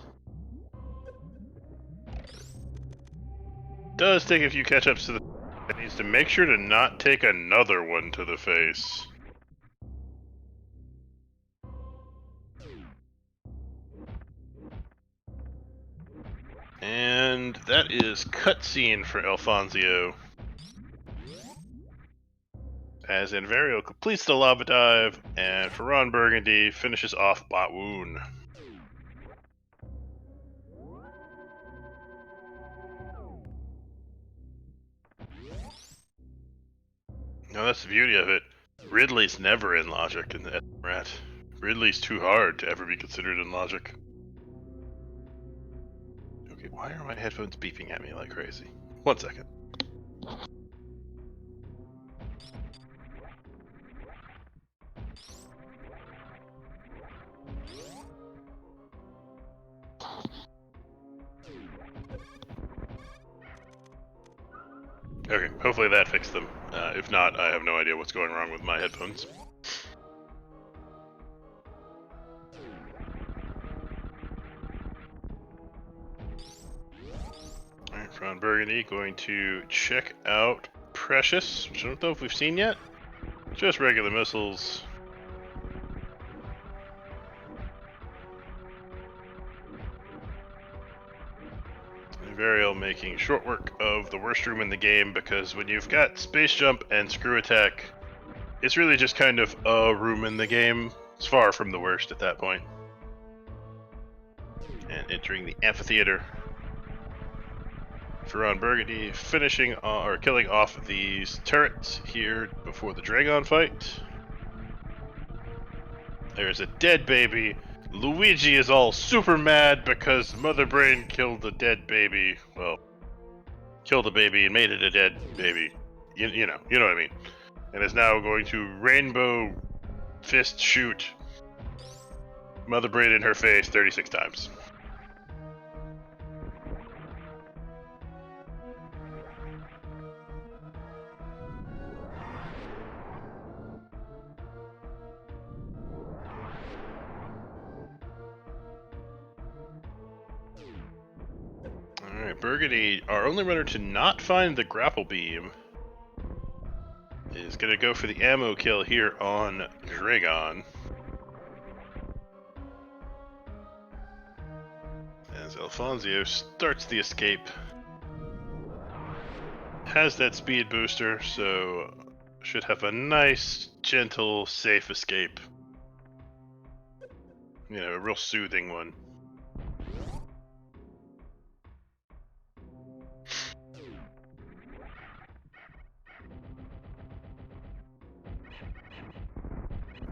Does take a few catch-ups to the... It needs to make sure to not take another one to the face. And that is cutscene for Alfonso. As Invario completes the lava dive, and Ferran Burgundy finishes off Bawoon. No, that's the beauty of it. Ridley's never in logic in the SMRAT. Ridley's too hard to ever be considered in logic. Okay, why are my headphones beeping at me like crazy? 1 second. Okay, hopefully that fixed them. If not, I have no idea what's going wrong with my headphones. Alright, Ron Burgundy going to check out Precious, which I don't know if we've seen yet. Just regular missiles. Varial making short work of the worst room in the game, because when you've got Space Jump and Screw Attack, it's really just kind of a room in the game. It's far from the worst at that point. And entering the amphitheater. Ferran Burgundy finishing or killing off these turrets here before the Dragon fight. There's a dead baby. Luigi is all super mad because Mother Brain killed the dead baby. Well, killed the baby and made it a dead baby. You know what I mean. And is now going to rainbow fist shoot Mother Brain in her face 36 times. Alright, Burgundy, our only runner to not find the grapple beam, is going to go for the ammo kill here on Dragon. As Alfonso starts the escape. Has that speed booster, so should have a nice, gentle, safe escape. You know, a real soothing one.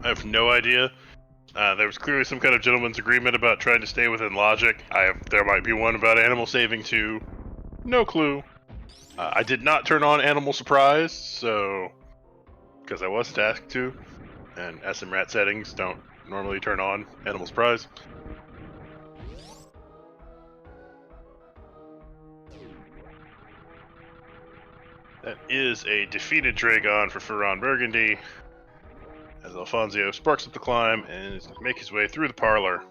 I have no idea. There was clearly some kind of gentleman's agreement about trying to stay within logic. There might be one about animal saving too. No clue. I did not turn on animal surprise, so because I wasn't asked to, and SMRAT settings don't normally turn on animal surprise. That is a defeated Dragon for Ferran Burgundy, as Alfonso sparks up the climb and is going to make his way through the parlor.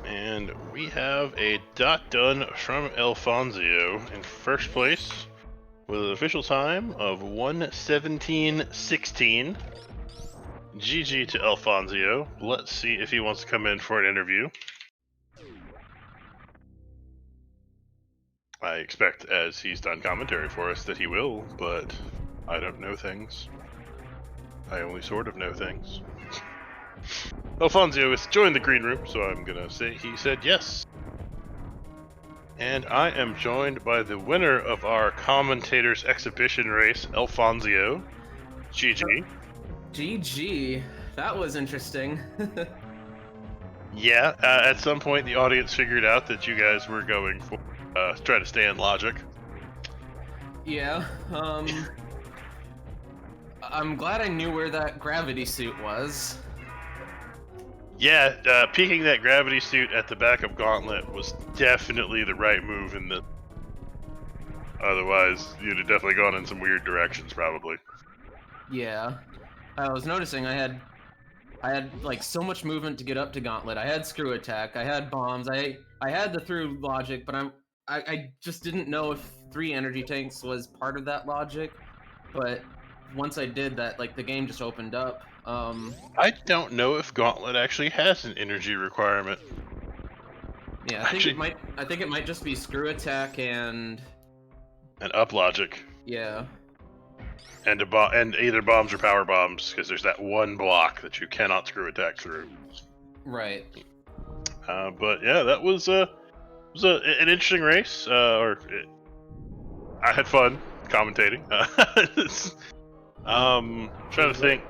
And we have a dot done from Alfonso in first place with an official time of 1:17:16. GG to Alfonso. Let's see if he wants to come in for an interview. I expect, as he's done commentary for us, that he will, but I don't know things. I only sort of know things. Alfonso has joined the green room, so I'm gonna say he said yes. And I am joined by the winner of our Commentators exhibition race, Alfonso. GG. GG. That was interesting. Yeah, at some point the audience figured out that you guys were going for try to stay in logic. Yeah, I'm glad I knew where that gravity suit was. Yeah, peeking that gravity suit at the back of Gauntlet was definitely the right move in this. Otherwise, you'd have definitely gone in some weird directions, probably. Yeah, I was noticing I had like so much movement to get up to Gauntlet. I had screw attack, I had bombs, I had the through logic, but I just didn't know if 3 energy tanks was part of that logic. But once I did that, like the game just opened up. I don't know if Gauntlet actually has an energy requirement. Yeah, Actually, I think it might just be screw attack and an up logic yeah. and and either bombs or power bombs, because there's that one block that you cannot screw attack through. Right. But yeah, that an interesting race. I had fun commentating. Trying to think.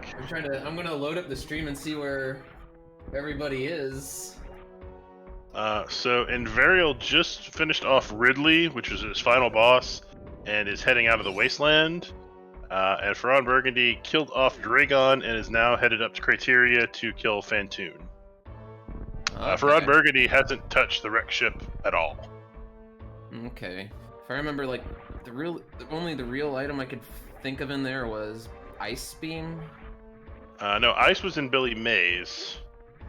I'm gonna load up the stream and see where everybody is. So Invarial just finished off Ridley, which was his final boss, and is heading out of the wasteland. And Ferran Burgundy killed off Dragon and is now headed up to Criteria to kill Fantoon. Ferran Burgundy hasn't touched the wreck ship at all. Okay. If I remember, like only the real item I could think of in there was Ice Beam. No, Ice was in Billy Mays.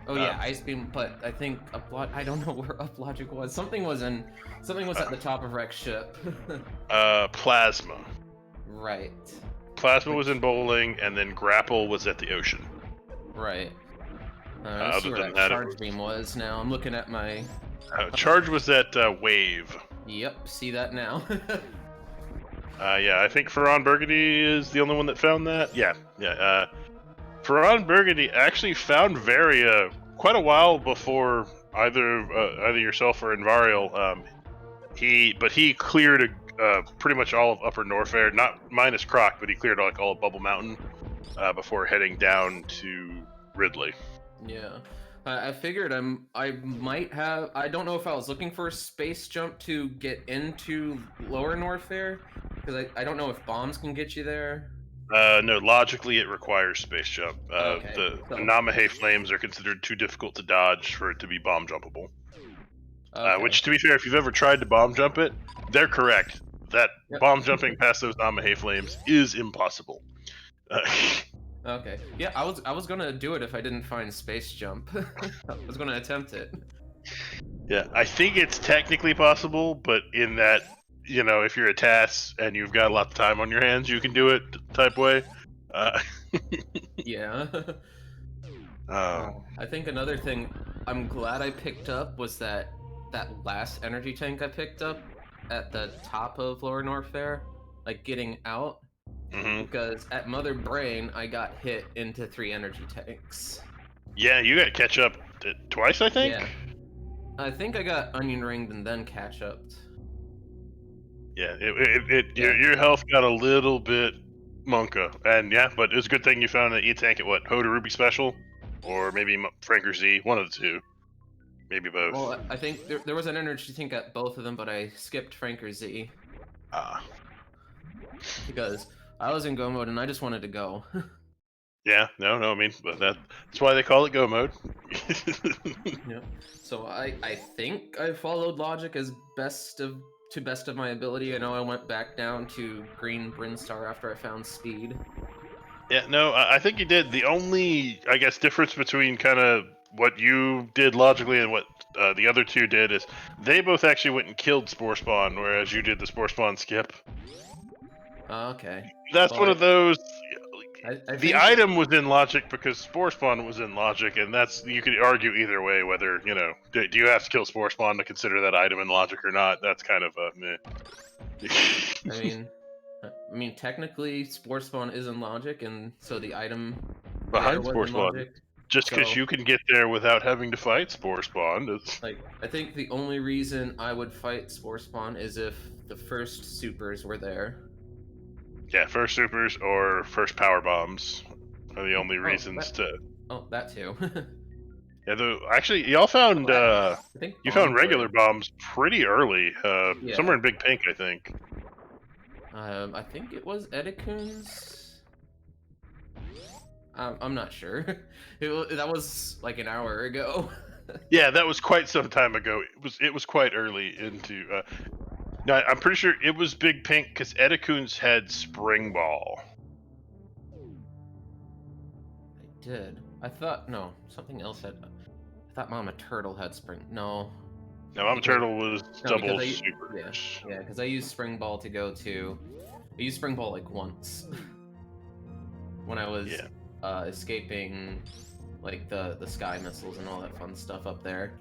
Oh yeah, Ice Beam. But I think I don't know where Up Logic was. Something was at the top of Rex ship. Plasma. Right. Plasma was in Bowling, and then Grapple was at the ocean. Right. Let's see where that Charge Beam was now. I'm looking at my... Charge was at Wave. Yep, see that now. Yeah, I think Ferran Burgundy is the only one that found that. Yeah. Ferran Burgundy actually found Varia quite a while before either yourself or Invarial. He cleared pretty much all of Upper Norfair, not minus Croc, but he cleared like all of Bubble Mountain before heading down to Ridley. Yeah, I figured I might have. I don't know if I was looking for a space jump to get into Lower Norfair, because I don't know if bombs can get you there. No, logically it requires space jump. Okay. The Namahe flames are considered too difficult to dodge for it to be bomb jumpable. Okay. Which, to be fair, if you've ever tried to bomb jump it, they're correct. That bomb jumping past those Namahe flames is impossible. Okay. Yeah, I was gonna do it if I didn't find space jump. I was gonna attempt it. Yeah, I think it's technically possible, but in that, if you're a TAS and you've got a lot of time on your hands, you can do it type way. Yeah. I think another thing I'm glad I picked up was that last energy tank I picked up at the top of Lower Norfair, like getting out. Because at Mother Brain, I got hit into 3 energy tanks. Yeah, you got catch up twice, I think? Yeah. I think I got onion ringed and then catch upped. Yeah, your health got a little bit monka. And yeah, but it's a good thing you found an E-tank at what, Hoda Ruby Special? Or maybe Franker Z, one of the two. Maybe both. Well, I think there was an energy tank at both of them, but I skipped Franker Z. Because I was in go mode and I just wanted to go. Yeah, no, I mean, but that's why they call it go mode. Yeah. So I think I followed logic as best of my ability. I know I went back down to green Brinstar after I found speed. Yeah, no, I think you did. The only, I guess, difference between kind of what you did logically and what the other two did is they both actually went and killed Spore Spawn, whereas you did the Spore Spawn skip. Okay. That's one of those. The item was in logic because Spore Spawn was in logic, and you could argue either way whether, do you have to kill Spore Spawn to consider that item in logic or not? That's kind of a meh. I mean, technically, Spore Spawn is in logic, and so the item behind Spore Spawn. Just because you can get there without having to fight Spore Spawn. Like, I think the only reason I would fight Spore Spawn is if the first supers were there. Yeah, first supers or first power bombs are the only reasons to... Oh, that too. Yeah, actually, y'all found I think you found bombs regular were. bombs pretty early. Yeah. Somewhere in Big Pink, I think. I think it was Edikun's. I'm not sure. That was like an hour ago. Yeah, that was quite some time ago. It was quite early into. No, I'm pretty sure it was Big Pink because Edikun's had Spring Ball. I did. I thought no, something else had. I thought Mama Turtle had spring. No, Now, Mama because Turtle was no, because double I yeah supers. yeah because I used Spring Ball to go to. I used Spring Ball like once when I was Yeah. escaping like the sky missiles and all that fun stuff up there.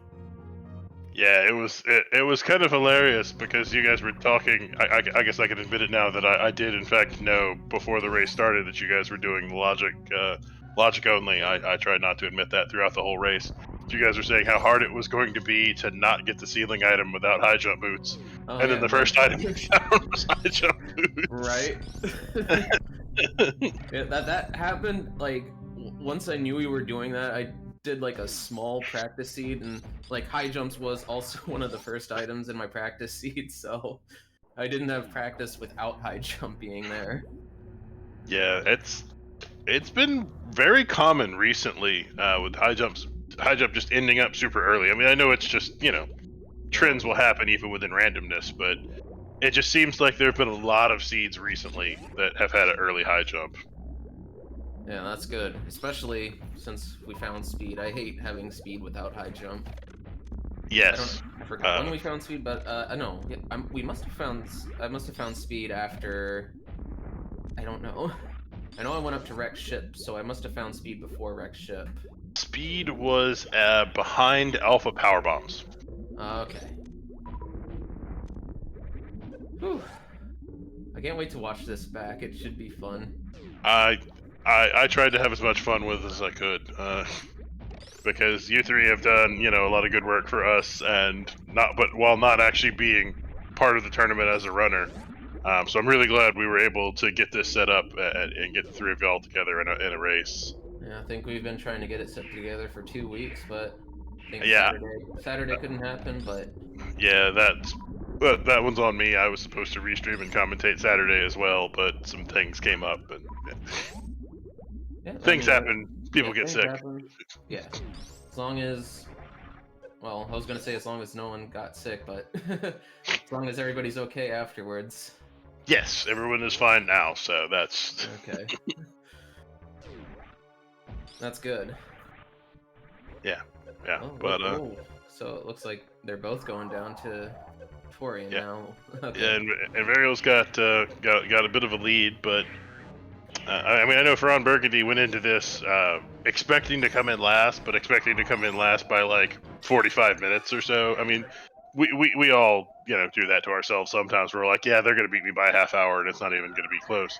Yeah, it was kind of hilarious because you guys were talking. I guess I can admit it now that I did in fact know before the race started that you guys were doing the logic only. I tried not to admit that throughout the whole race. You guys were saying how hard it was going to be to not get the ceiling item without high jump boots, Oh and then yeah, the my first item we found was high jump boots. right. Yeah, that happened like once I knew we were doing that. I did like a small practice seed, and like high jumps was also one of the first items in my practice seed, so I didn't have practice without high jump being there. Yeah, it's been very common recently with high jump just ending up super early. I mean, I know it's just Oh trends will yeah, happen even within randomness, but it just seems like there have been a lot of seeds recently that have had an early high jump. yeah, that's good, especially since we found speed. I hate having speed without high jump. I don't. Yes. I forget when Uh, we found speed, but no, yeah, we must have found. I must have found speed after. I don't know. I know I went up to Rex ship, so I must have found speed before Rex ship. Speed was behind Alpha Power Bombs. Okay. Whew. I can't wait to watch this back. It should be fun. I, I tried to have as much fun with as I could because you three have done a lot of good work for us, and not but while not actually being part of the tournament as a runner. So I'm really glad we were able to get this set up and get the three of y'all together in a race. Yeah, I think we've been trying to get it set together for 2 weeks, but I think Yeah, Saturday couldn't happen. But yeah, that one's on me. I was supposed to restream and commentate Saturday as well, but some things came up and yeah, I things mean, happen. yeah, People get things sick. happen. Yeah, as long as well, I was gonna say as long as no one got sick, but as long as everybody's okay afterwards. Yes, everyone is fine now, so that's Okay, that's good. yeah, yeah. Oh, But oh, so it looks like they're both going down to Torian yeah, now. yeah, Okay. and Varial's got a bit of a lead, but I mean I know Ferran Burgundy went into this expecting to come in last, but expecting to come in last by like 45 minutes or so. I mean, we all do that to ourselves sometimes. We're like, yeah, they're going to beat me by a half hour, and it's not even going to be close.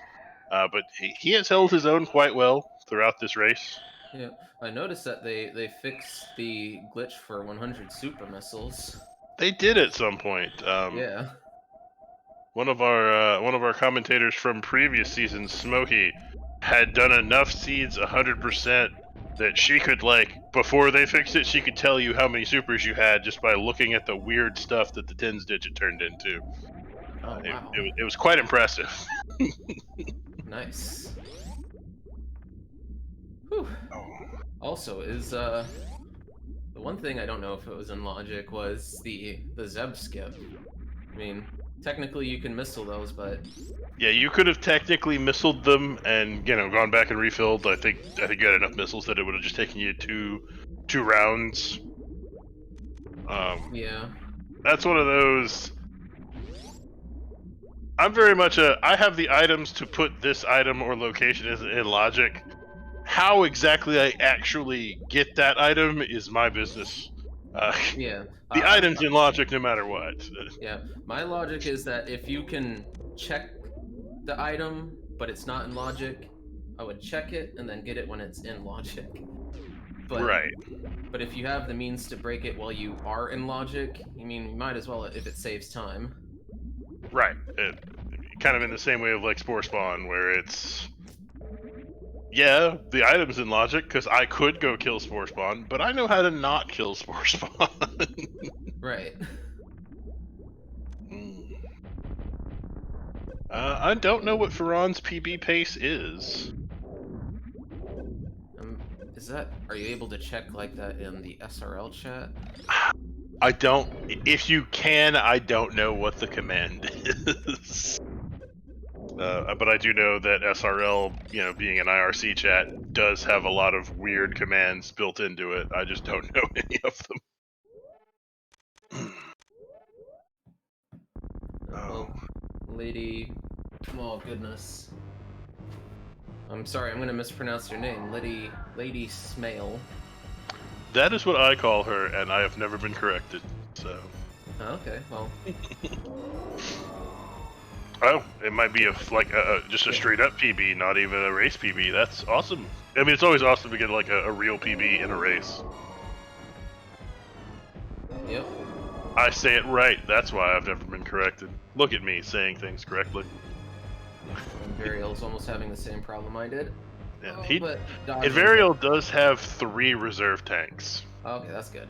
But he has held his own quite well throughout this race. Yeah, I noticed that they fixed the glitch for 100 super missiles. They did at some point. Yeah. One of our commentators from previous seasons, Smokey, had done enough seeds 100% that she could before they fixed it, she could tell you how many supers you had just by looking at the weird stuff that the tens digit turned into. Oh It, wow. it, was- it was quite impressive. Nice. Whew. Oh. Also, is the one thing I don't know if it was in logic was the Zeb skip. I mean, technically you can missile those, but Yeah, you could have technically missiled them and gone back and refilled. I think you had enough missiles that it would have just taken you two rounds. Um, yeah. that's one of those. I'm very much I have the items to put this item or location in logic. How exactly I actually get that item is my business. Uh, Yeah. the item's in logic no matter what. Yeah. My logic is that if you can check the item, but it's not in logic, I would check it and then get it when it's in logic. But Right, but if you have the means to break it while you are in logic, I mean, you might as well if it saves time. right. Kind of in the same way of like Spore Spawn, where it's Yeah, the item's in logic, because I could go kill Spore Spawn, but I know how to not kill Spore Spawn. Right. Hmm. I don't know what Ferron's PB pace is. Is that? Are you able to check like that in the SRL chat? I don't. If you can, I don't know what the command is. But I do know that SRL, being an IRC chat, does have a lot of weird commands built into it. I just don't know any of them. Well, Oh, Lady. Oh goodness. I'm sorry, I'm gonna mispronounce your name, Lady Smale. that is what I call her, and I have never been corrected. So, Okay, well, oh, it might be just a straight up PB, not even a race PB. That's awesome. I mean, it's always awesome to get like a real PB in a race. yep. I say it right. That's why I've never been corrected. Look at me saying things correctly. And Burial's almost having the same problem I did. Yeah, Oh, but dodging. Invarial does have 3 reserve tanks. Okay, that's good.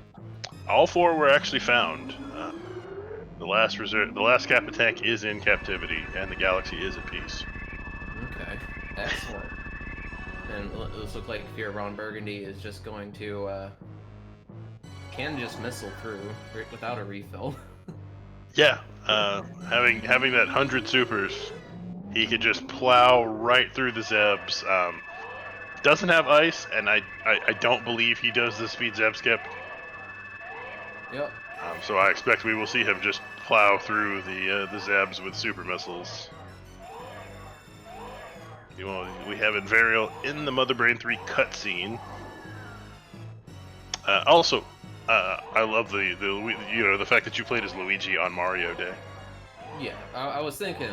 All 4 were actually found. The last Kappa tank is in captivity, and the galaxy is at peace. Okay, excellent. And this looks like Fear Ron Burgundy is just going to can just missile through without a refill. Yeah, having that 100 supers, he could just plow right through the Zebs. Doesn't have ice, and I don't believe he does the speed Zeb skip. Yep. So I expect we will see him just plow through the Zebs with super missiles. We have Invarial in the Mother Brain 3 cutscene. Also, I love the fact that you played as Luigi on Mario Day. Yeah, I was thinking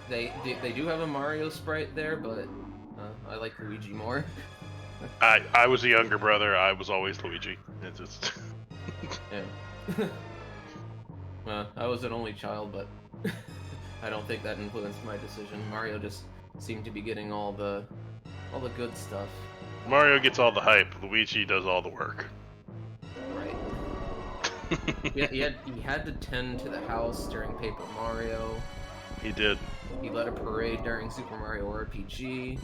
they do have a Mario sprite there, but I like Luigi more. I was a younger brother. I was always Luigi. It's just Yeah. Well, I was an only child, but I don't think that influenced my decision. Mario just seemed to be getting all the good stuff. Mario gets all the hype. Luigi does all the work. Right. Yeah, he had to tend to the house during Paper Mario. He did. He led a parade during Super Mario RPG.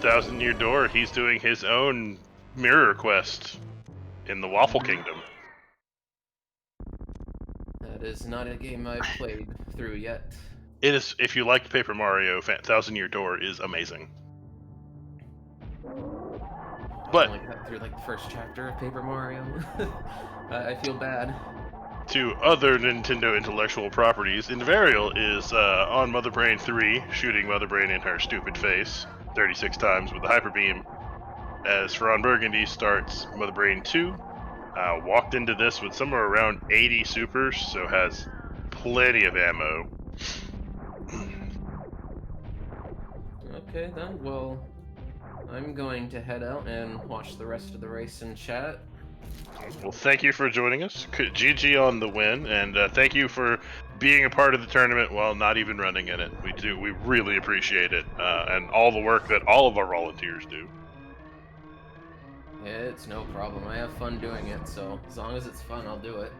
1,000-Year Door. He's doing his own mirror quest in the Waffle Kingdom. That is not a game I've played through yet. It is. If you liked Paper Mario, 1,000-Year Door is amazing. But I only got through like the first chapter of Paper Mario. I feel bad. to other Nintendo intellectual properties, Invarial is on Mother Brain 3, shooting Mother Brain in her stupid face 36 times with the Hyper Beam. As Ferron Burgundy starts Mother Brain 2, walked into this with somewhere around 80 supers, so has plenty of ammo. Okay then, well, I'm going to head out and watch the rest of the race in chat. Well, thank you for joining us. GG on the win, and thank you for being a part of the tournament while not even running in it. We really appreciate it, and all the work that all of our volunteers do. It's no problem. I have fun doing it, so as long as it's fun, I'll do it.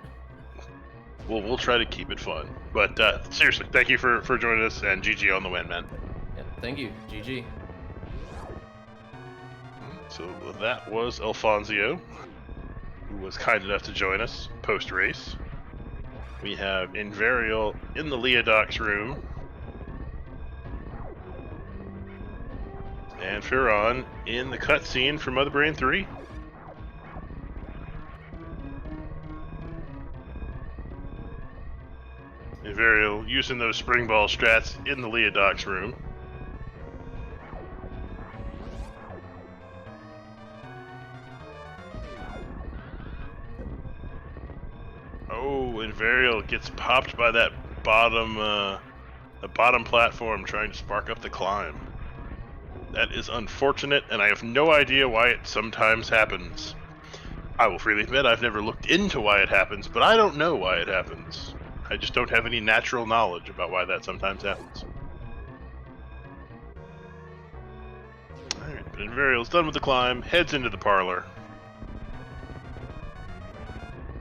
We'll try to keep it fun. But seriously, thank you for joining us, and GG on the win, man. Yeah, thank you. GG. So that was Alfonso, who was kind enough to join us post-race. We have Invarial in the Leodox room. And Ferron in the cutscene for Mother Brain 3. Invarial using those spring ball strats in the Leodox room. Oh, Invarial gets popped by that bottom platform trying to spark up the climb. That is unfortunate, and I have no idea why it sometimes happens. I will freely admit I've never looked into why it happens, but I don't know why it happens. I just don't have any natural knowledge about why that sometimes happens. Alright, Invarial's done with the climb, heads into the parlor.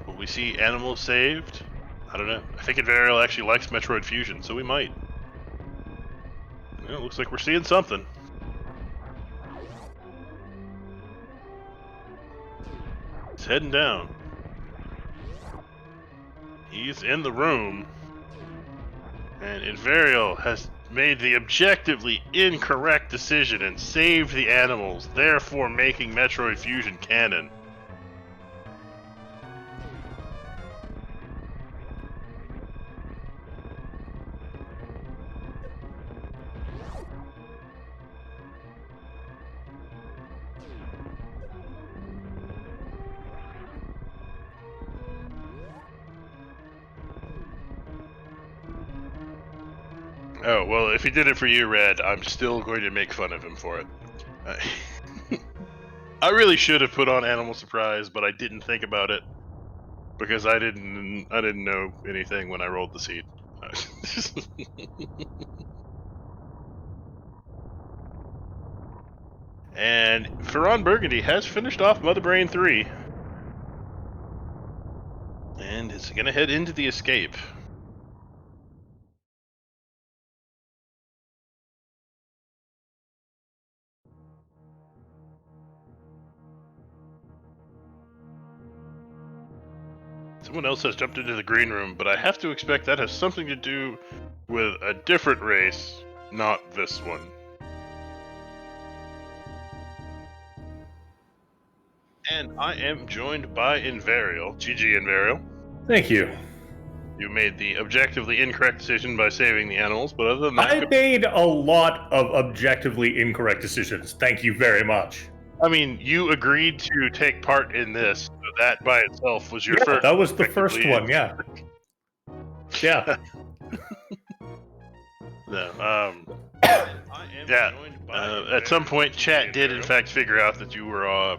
Will we see animals saved? I don't know. I think Invarial actually likes Metroid Fusion, so we might. It looks like we're seeing something. He's heading down. He's in the room. And Invarial has made the objectively incorrect decision and saved the animals, therefore making Metroid Fusion canon. Oh, well, if he did it for you, Red, I'm still going to make fun of him for it. I really should have put on Animal Surprise, but I didn't think about it because I didn't know anything when I rolled the seed. And Ferran Burgundy has finished off Mother Brain 3. And is going to head into the escape. Someone else has jumped into the green room, but I have to expect that has something to do with a different race, not this one. And I am joined by Invarial. GG, Invarial. Thank you. You made the objectively incorrect decision by saving the animals, but other than that... I made a lot of objectively incorrect decisions. Thank you very much. I mean, you agreed to take part in this, so that by itself was your first... That was the first one, yeah. Yeah. No, yeah. At some point, chat did in fact figure out that you were all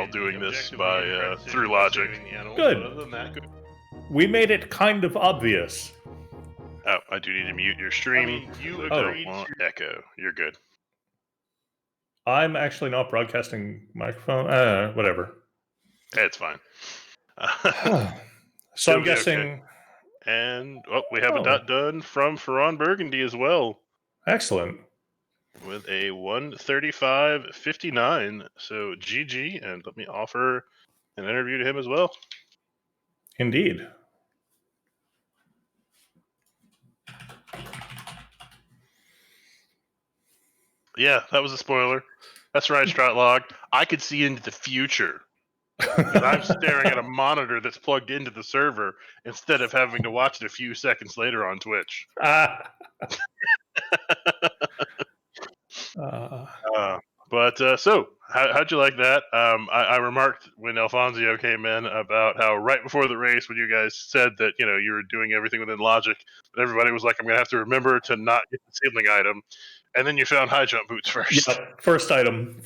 doing this by through logic. Good. We made it kind of obvious. Oh, I do need to mute your stream. I mean, you agreed to echo. You're good. I'm actually not broadcasting microphone. Whatever. It's fine. So I'm guessing. Okay. And we have a dot done from Ferran Burgundy as well. Excellent. With a 1:35:59. So GG, and let me offer an interview to him as well. Indeed. Yeah, that was a spoiler. That's right, Stratlog. I could see into the future. Because I'm staring at a monitor that's plugged into the server instead of having to watch it a few seconds later on Twitch. So, how'd you like that? I remarked when Alfonso came in about how right before the race, when you guys said that you were doing everything within logic, that everybody was like, "I'm gonna have to remember to not get the ceiling item," and then you found high jump boots first. Yeah, first item.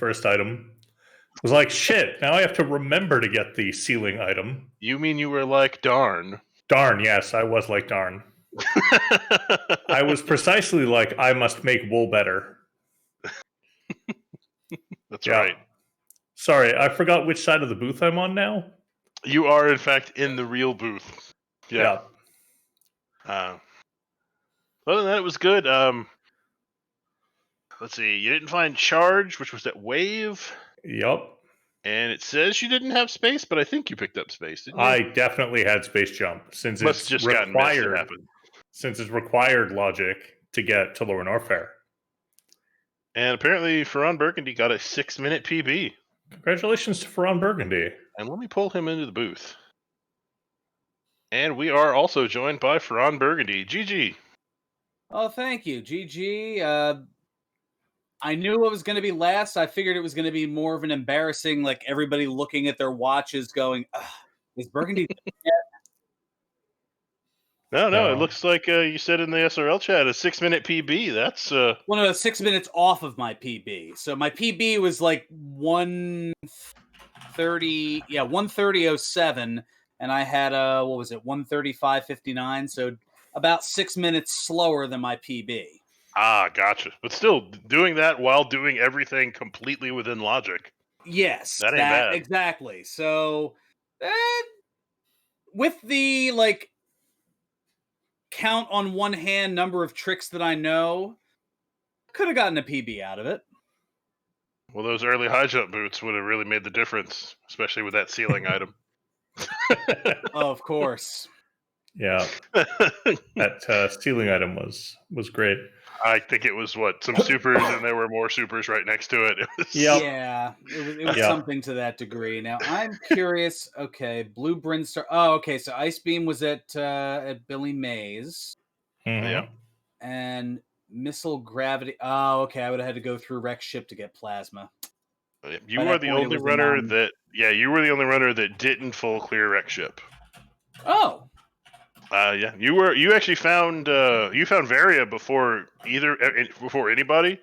I was like, shit, now I have to remember to get the ceiling item. You mean you were like, darn? Darn, yes, I was like, darn. I was precisely like, I must make wool better. That's right. Sorry, I forgot which side of the booth I'm on now. You are, in fact, in the real booth. Yeah. Other than that, it was good. Let's see. You didn't find charge, which was that wave. Yep. And it says you didn't have space, but I think you picked up space, didn't you? I definitely had space jump since it's required. Since it's required logic to get to Lower Norfair. And apparently, Ferran Burgundy got a 6-minute PB. Congratulations to Ferran Burgundy. And let me pull him into the booth. And we are also joined by Ferran Burgundy. GG. Oh, thank you. GG. I knew it was going to be last. I figured it was going to be more of an embarrassing, like everybody looking at their watches going, is Burgundy yet? No, it looks like you said in the SRL chat, a 6-minute PB. That's... Well, no, 6 minutes off of my PB. So my PB was like 1:30, 1:30:07, and I had, 1:35:59, so about 6 minutes slower than my PB. Ah, gotcha. But still, doing that while doing everything completely within logic. Yes, that ain't bad. Exactly. So, with the like count on one hand number of tricks that I know, could have gotten a PB out of it. Well, those early high jump boots would have really made the difference, especially with that ceiling item. Of course. Yeah, that ceiling item was great. I think it was some supers, and there were more supers right next to it. Yeah, it was something to that degree. Now I'm curious. Okay, Blue Brinstar. Oh, okay. So Ice Beam was at Billy Mays. Mm-hmm. Yeah. And Missile Gravity. Oh, okay. I would have had to go through Rex Ship to get Plasma. You were the only runner that. Yeah, you were the only runner that didn't full clear Rex Ship. Oh. Yeah, you actually found Varia before anybody,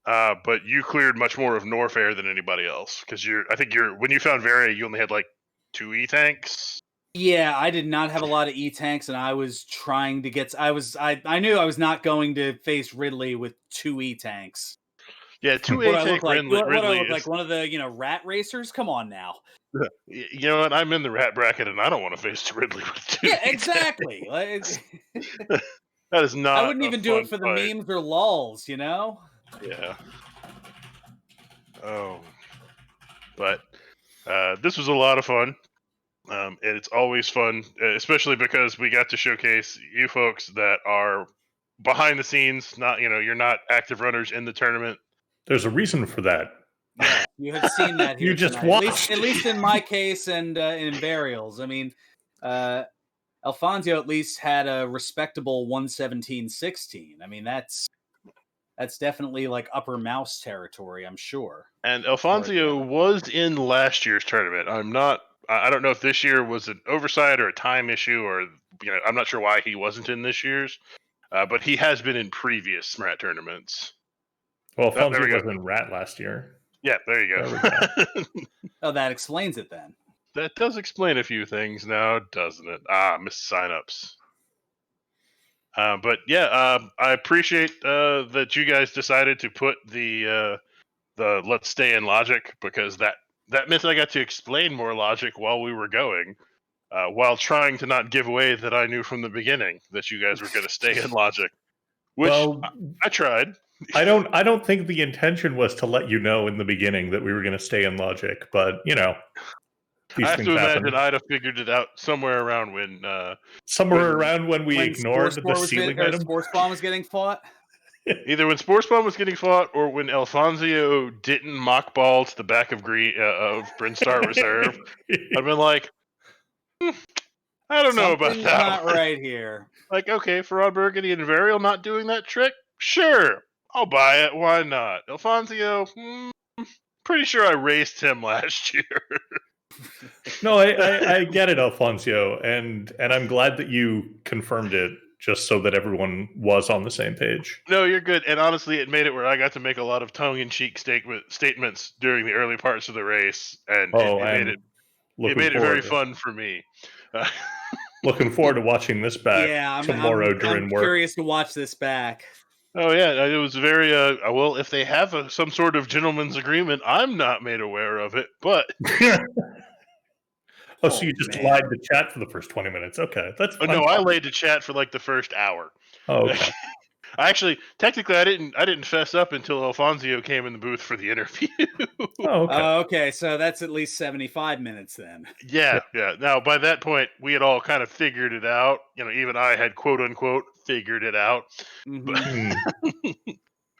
but you cleared much more of Norfair than anybody else because when you found Varia, you only had like 2 E-tanks. Yeah, I did not have a lot of E-tanks, and I was trying to get. I knew I was not going to face Ridley with 2 E-tanks. Yeah, 2 E-tank Ridley. What do I look like? One of the rat racers? Come on now. You know what? I'm in the rat bracket, and I don't want to face Ridley with 2. Yeah, exactly. That is not. I wouldn't even do it for the memes or lulls, you know. Yeah. Oh. But this was a lot of fun. And it's always fun, especially because we got to showcase you folks that are behind the scenes. Not you're not active runners in the tournament. There's a reason for that. Yeah, you have seen that here. You just watched. At least in my case and in Burials. I mean, Alfonso at least had a respectable 117.16. I mean, that's definitely like upper mouse territory, I'm sure. And Alfonso was in last year's tournament. I don't know if this year was an oversight or a time issue, or I'm not sure why he wasn't in this year's. But he has been in previous SMRAT tournaments. Well, Alfonso was in Rat last year. Yeah, there you go. Oh, that explains it then. That does explain a few things now, doesn't it? Missed signups. But yeah, I appreciate that you guys decided to put the let's stay in logic, because that meant I got to explain more logic while we were going, while trying to not give away that I knew from the beginning that you guys were going to stay in logic, which I tried. I don't think the intention was to let you know in the beginning that we were going to stay in logic, but I have to imagine I'd have figured it out somewhere around when we ignored the ceiling item. Sports Bomb was getting fought. Either when Sports Bomb was getting fought, or when Alfonso didn't mock ball to the back of Brinstar Reserve. I've been like, I don't know about that. Not right here. Like, okay, Ferran Burgundy and Varial not doing that trick? Sure, I'll buy it. Why not? Alfonso, pretty sure I raced him last year. No, I get it, Alfonso, and I'm glad that you confirmed it, just so that everyone was on the same page. No, you're good. And honestly, it made it where I got to make a lot of tongue-in-cheek statements during the early parts of the race, and it made it very fun for me. Looking forward to watching this back tomorrow during work. I'm curious to watch this back. Oh yeah, it was very well. If they have some sort of gentleman's agreement, I'm not made aware of it. But so you just lied to chat for the first 20 minutes? Okay, that's no. I laid to chat for like the first hour. Oh, okay. Technically, I didn't fess up until Alfonso came in the booth for the interview. Okay. So that's at least 75 minutes then. Yeah. Now, by that point, we had all kind of figured it out. Even I had quote unquote figured it out. Mm-hmm. But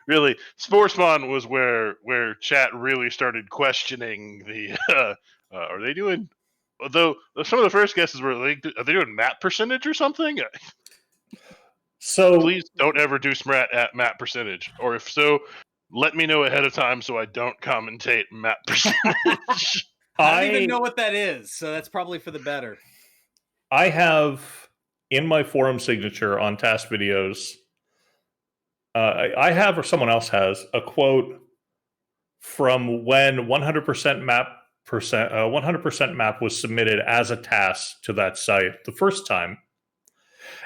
really, Sportsman was where chat really started questioning the. Are they doing? Although some of the first guesses were like, are they doing map percentage or something? So please don't ever do SMRAT at map percentage, or if so, let me know ahead of time so I don't commentate map percentage. I don't even know what that is, so that's probably for the better. I have in my forum signature on task videos, I have, or someone else has, a quote from when 100% map was submitted as a task to that site the first time.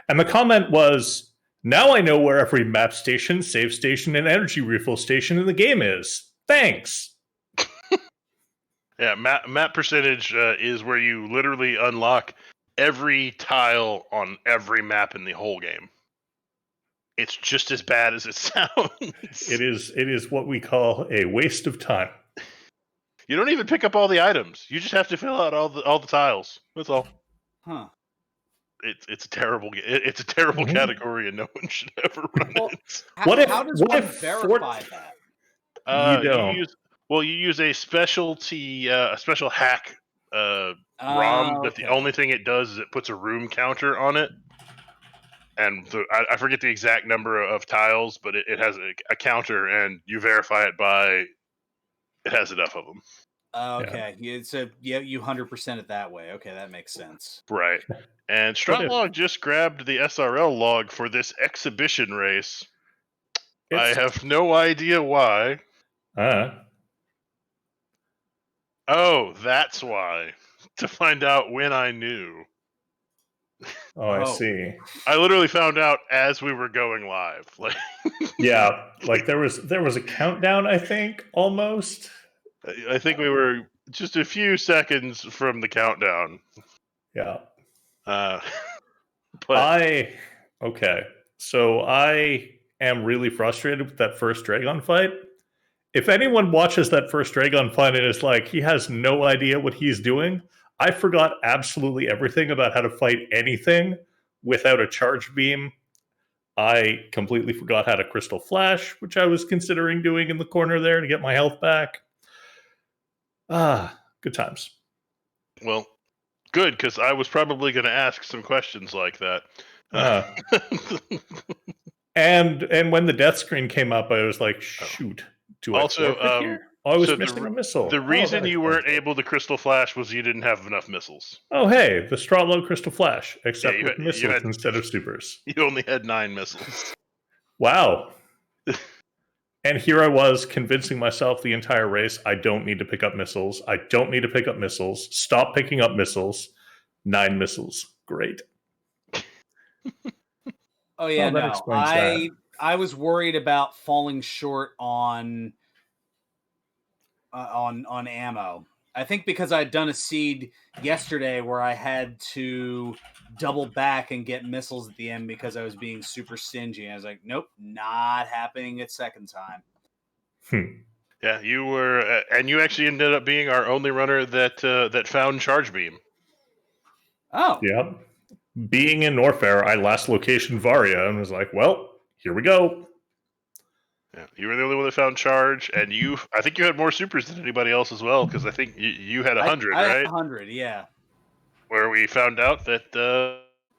And the comment was, Now I know where every map station, save station, and energy refill station in the game is. Thanks. Yeah, map percentage is where you literally unlock every tile on every map in the whole game. It's just as bad as it sounds. It is what we call a waste of time. You don't even pick up all the items. You just have to fill out all the tiles. That's all. Huh. It's a terrible category, and no one should ever run Well, it. How does one verify that? You don't. You use a specialty, a special hack ROM. That the Okay. only thing it does is it puts a room counter on it, and I forget the exact number of tiles, but it has a counter, and you verify it by it has enough of them. Okay. So you 100% it that way. Okay, that makes sense. Right. And Strontlog just grabbed the SRL log for this exhibition race. I have no idea why. Oh, that's why. To find out when I knew. I see. I literally found out as we were going live. Like, yeah, like there was a countdown, I think, almost. I think we were just a few seconds from the countdown. Yeah. But so I am really frustrated with that first Dragon fight. If anyone watches that first Dragon fight and is like, he has no idea what he's doing, I forgot absolutely everything about how to fight anything without a charge beam. I completely forgot how to Crystal Flash, which I was considering doing in the corner there to get my health back. Good times. Well, good, because I was probably going to ask some questions like that. And when the death screen came up, I was like, shoot. Do I forfeit here? I was missing a missile. The reason you weren't able to Crystal Flash was you didn't have enough missiles. Oh, hey, the Strontlog Crystal Flash, except with missiles instead of supers. You only had 9 missiles. Wow. And here I was convincing myself the entire race, I don't need to pick up missiles. I don't need to pick up missiles. Stop picking up missiles. 9 missiles. Great. Oh yeah, no. I was worried about falling short on ammo. I think because I had done a seed yesterday where I had to double back and get missiles at the end because I was being super stingy. I was like, nope, not happening a second time. Yeah, you were, and you actually ended up being our only runner that found charge beam. Oh, yeah. Being in Norfair, I last location Varia and was like, well, here we go. Yeah, you were the only one that found charge, and I think you had more supers than anybody else as well, because I think you had 100, right? I had 100, yeah. Where we found out that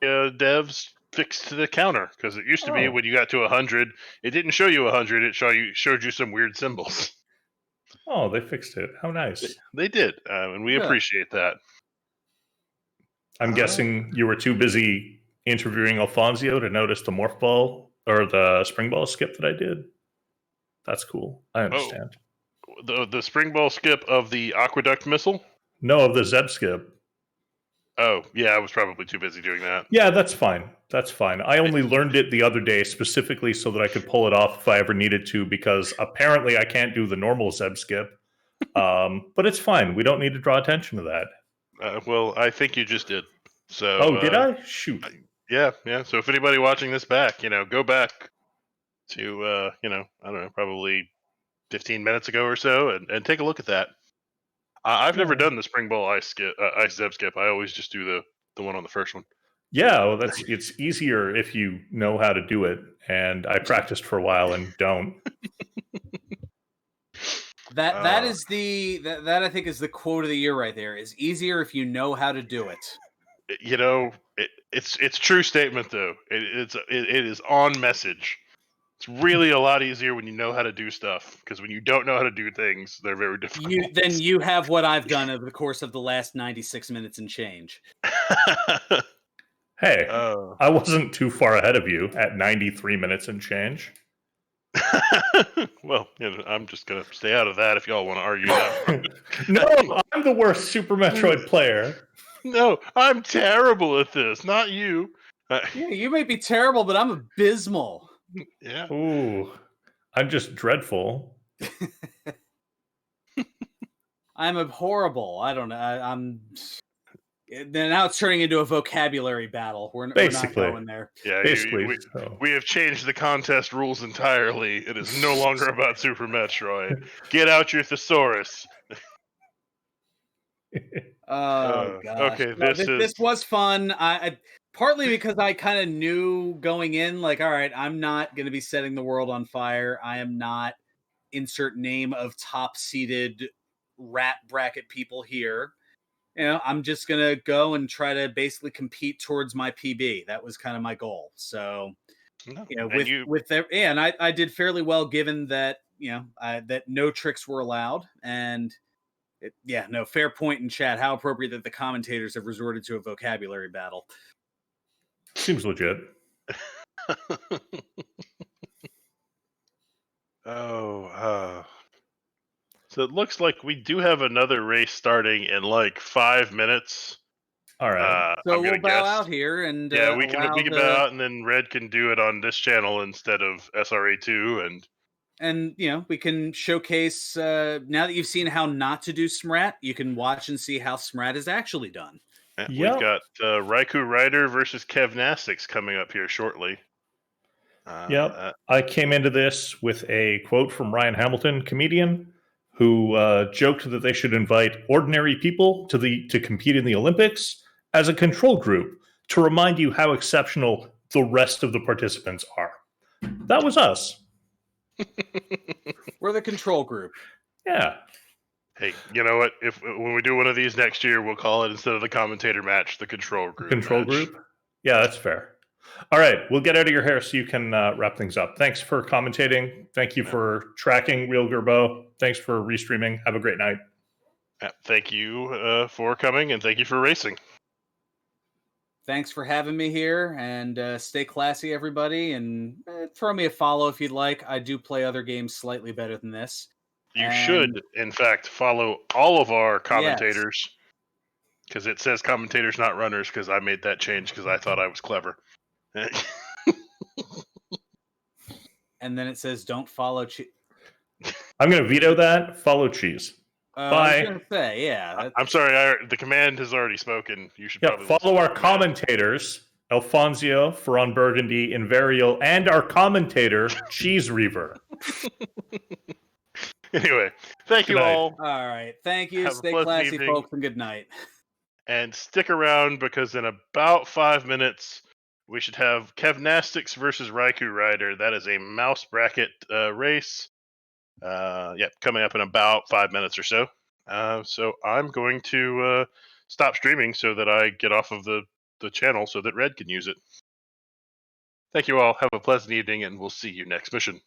devs fixed the counter, because it used to be when you got to 100, it didn't show you 100, it showed you some weird symbols. Oh, they fixed it. How nice. They did, and we appreciate that. I'm guessing you were too busy interviewing Alfonso to notice the morph ball or the spring ball skip that I did. That's cool. I understand. The spring ball skip of the aqueduct missile? No, of the Zeb skip. Oh, yeah, I was probably too busy doing that. Yeah, that's fine. That's fine. I only learned it the other day specifically so that I could pull it off if I ever needed to, because apparently I can't do the normal Zeb skip. But it's fine. We don't need to draw attention to that. Well, I think you just did. So. Oh, did I? Shoot. Yeah. So if anybody watching this back, go back to, I don't know, probably 15 minutes ago or so, and take a look at that. I've never done the spring ball ice Zeb skip. I always just do the one on the first one. Yeah, well, it's easier if you know how to do it, and I practiced for a while and don't. That I think is the quote of the year right there. Is easier if you know how to do it. It's true statement though. It is on message. It's really a lot easier when you know how to do stuff, because when you don't know how to do things, they're very difficult. Then you have what I've done over the course of the last 96 minutes and change. Hey, I wasn't too far ahead of you at 93 minutes and change. Well, I'm just going to stay out of that if y'all want to argue that. No, I'm the worst Super Metroid player. No, I'm terrible at this, not you. Yeah, you may be terrible, but I'm abysmal. Yeah. Ooh, I'm just dreadful. I'm horrible. I don't know. I'm. Then now it's turning into a vocabulary battle. We're not Basically. going there. Yeah, Basically, so. we have changed the contest rules entirely. It is no longer about Super Metroid. Get out your thesaurus. Oh gosh. Okay, No, this this is was fun. I partly because I kind of knew going in, like, all right, I'm not going to be setting the world on fire. I am not insert name of top seeded rat bracket people here. You know, I'm just gonna go and try to basically compete towards my PB. That was kind of my goal. So, no, you know, and you with their, yeah, and I did fairly well given that, you know, that no tricks were allowed. And yeah, no, fair point in chat. How appropriate that the commentators have resorted to a vocabulary battle. Seems legit. Oh, so it looks like we do have another race starting in like 5 minutes. All right. So I'm we'll gonna bow guess. out here and Yeah, we can allow bow out, and then Red can do it on this channel instead of SRA2, and you know, we can showcase now that you've seen how not to do SMRAT, you can watch and see how SMRAT is actually done. we've Yep. got Raikou Rider versus Kev Nastix coming up here shortly. Yep. I came into this with a quote from Ryan Hamilton, comedian, who joked that they should invite ordinary people to compete in the Olympics as a control group to remind you how exceptional the rest of the participants are. That was us. We're the control group. Yeah. Hey, you know what? If when we do one of these next year, we'll call it, instead of the commentator match, the control group. Control group? Yeah, that's fair. All right, we'll get out of your hair so you can wrap things up. Thanks for commentating. Thank you for tracking Real Gerbo. Thanks for restreaming. Have a great night. Thank you for coming, and thank you for racing. Thanks for having me here, and stay classy, everybody. And throw me a follow if you'd like. I do play other games slightly better than this. You should, in fact, follow all of our commentators, because it says commentators, not runners, because I made that change because I thought I was clever. And then it says, don't follow. I'm going to veto that. Follow Cheese. Bye. I was going to say, yeah. I'm sorry, the command has already spoken. You should probably follow our commentators, Alfonso, Ferran Burgundy, Invarial, and our commentator, Cheese Reaver. Anyway, thank you all. All right. Thank you. Have Stay classy, folks, and good night. And stick around, because in about 5 minutes, we should have Kev Nastix versus Raikou Rider. That is a mouse bracket race. Coming up in about 5 minutes or so. So I'm going to stop streaming so that I get off of the channel so that Red can use it. Thank you all. Have a pleasant evening, and we'll see you next mission.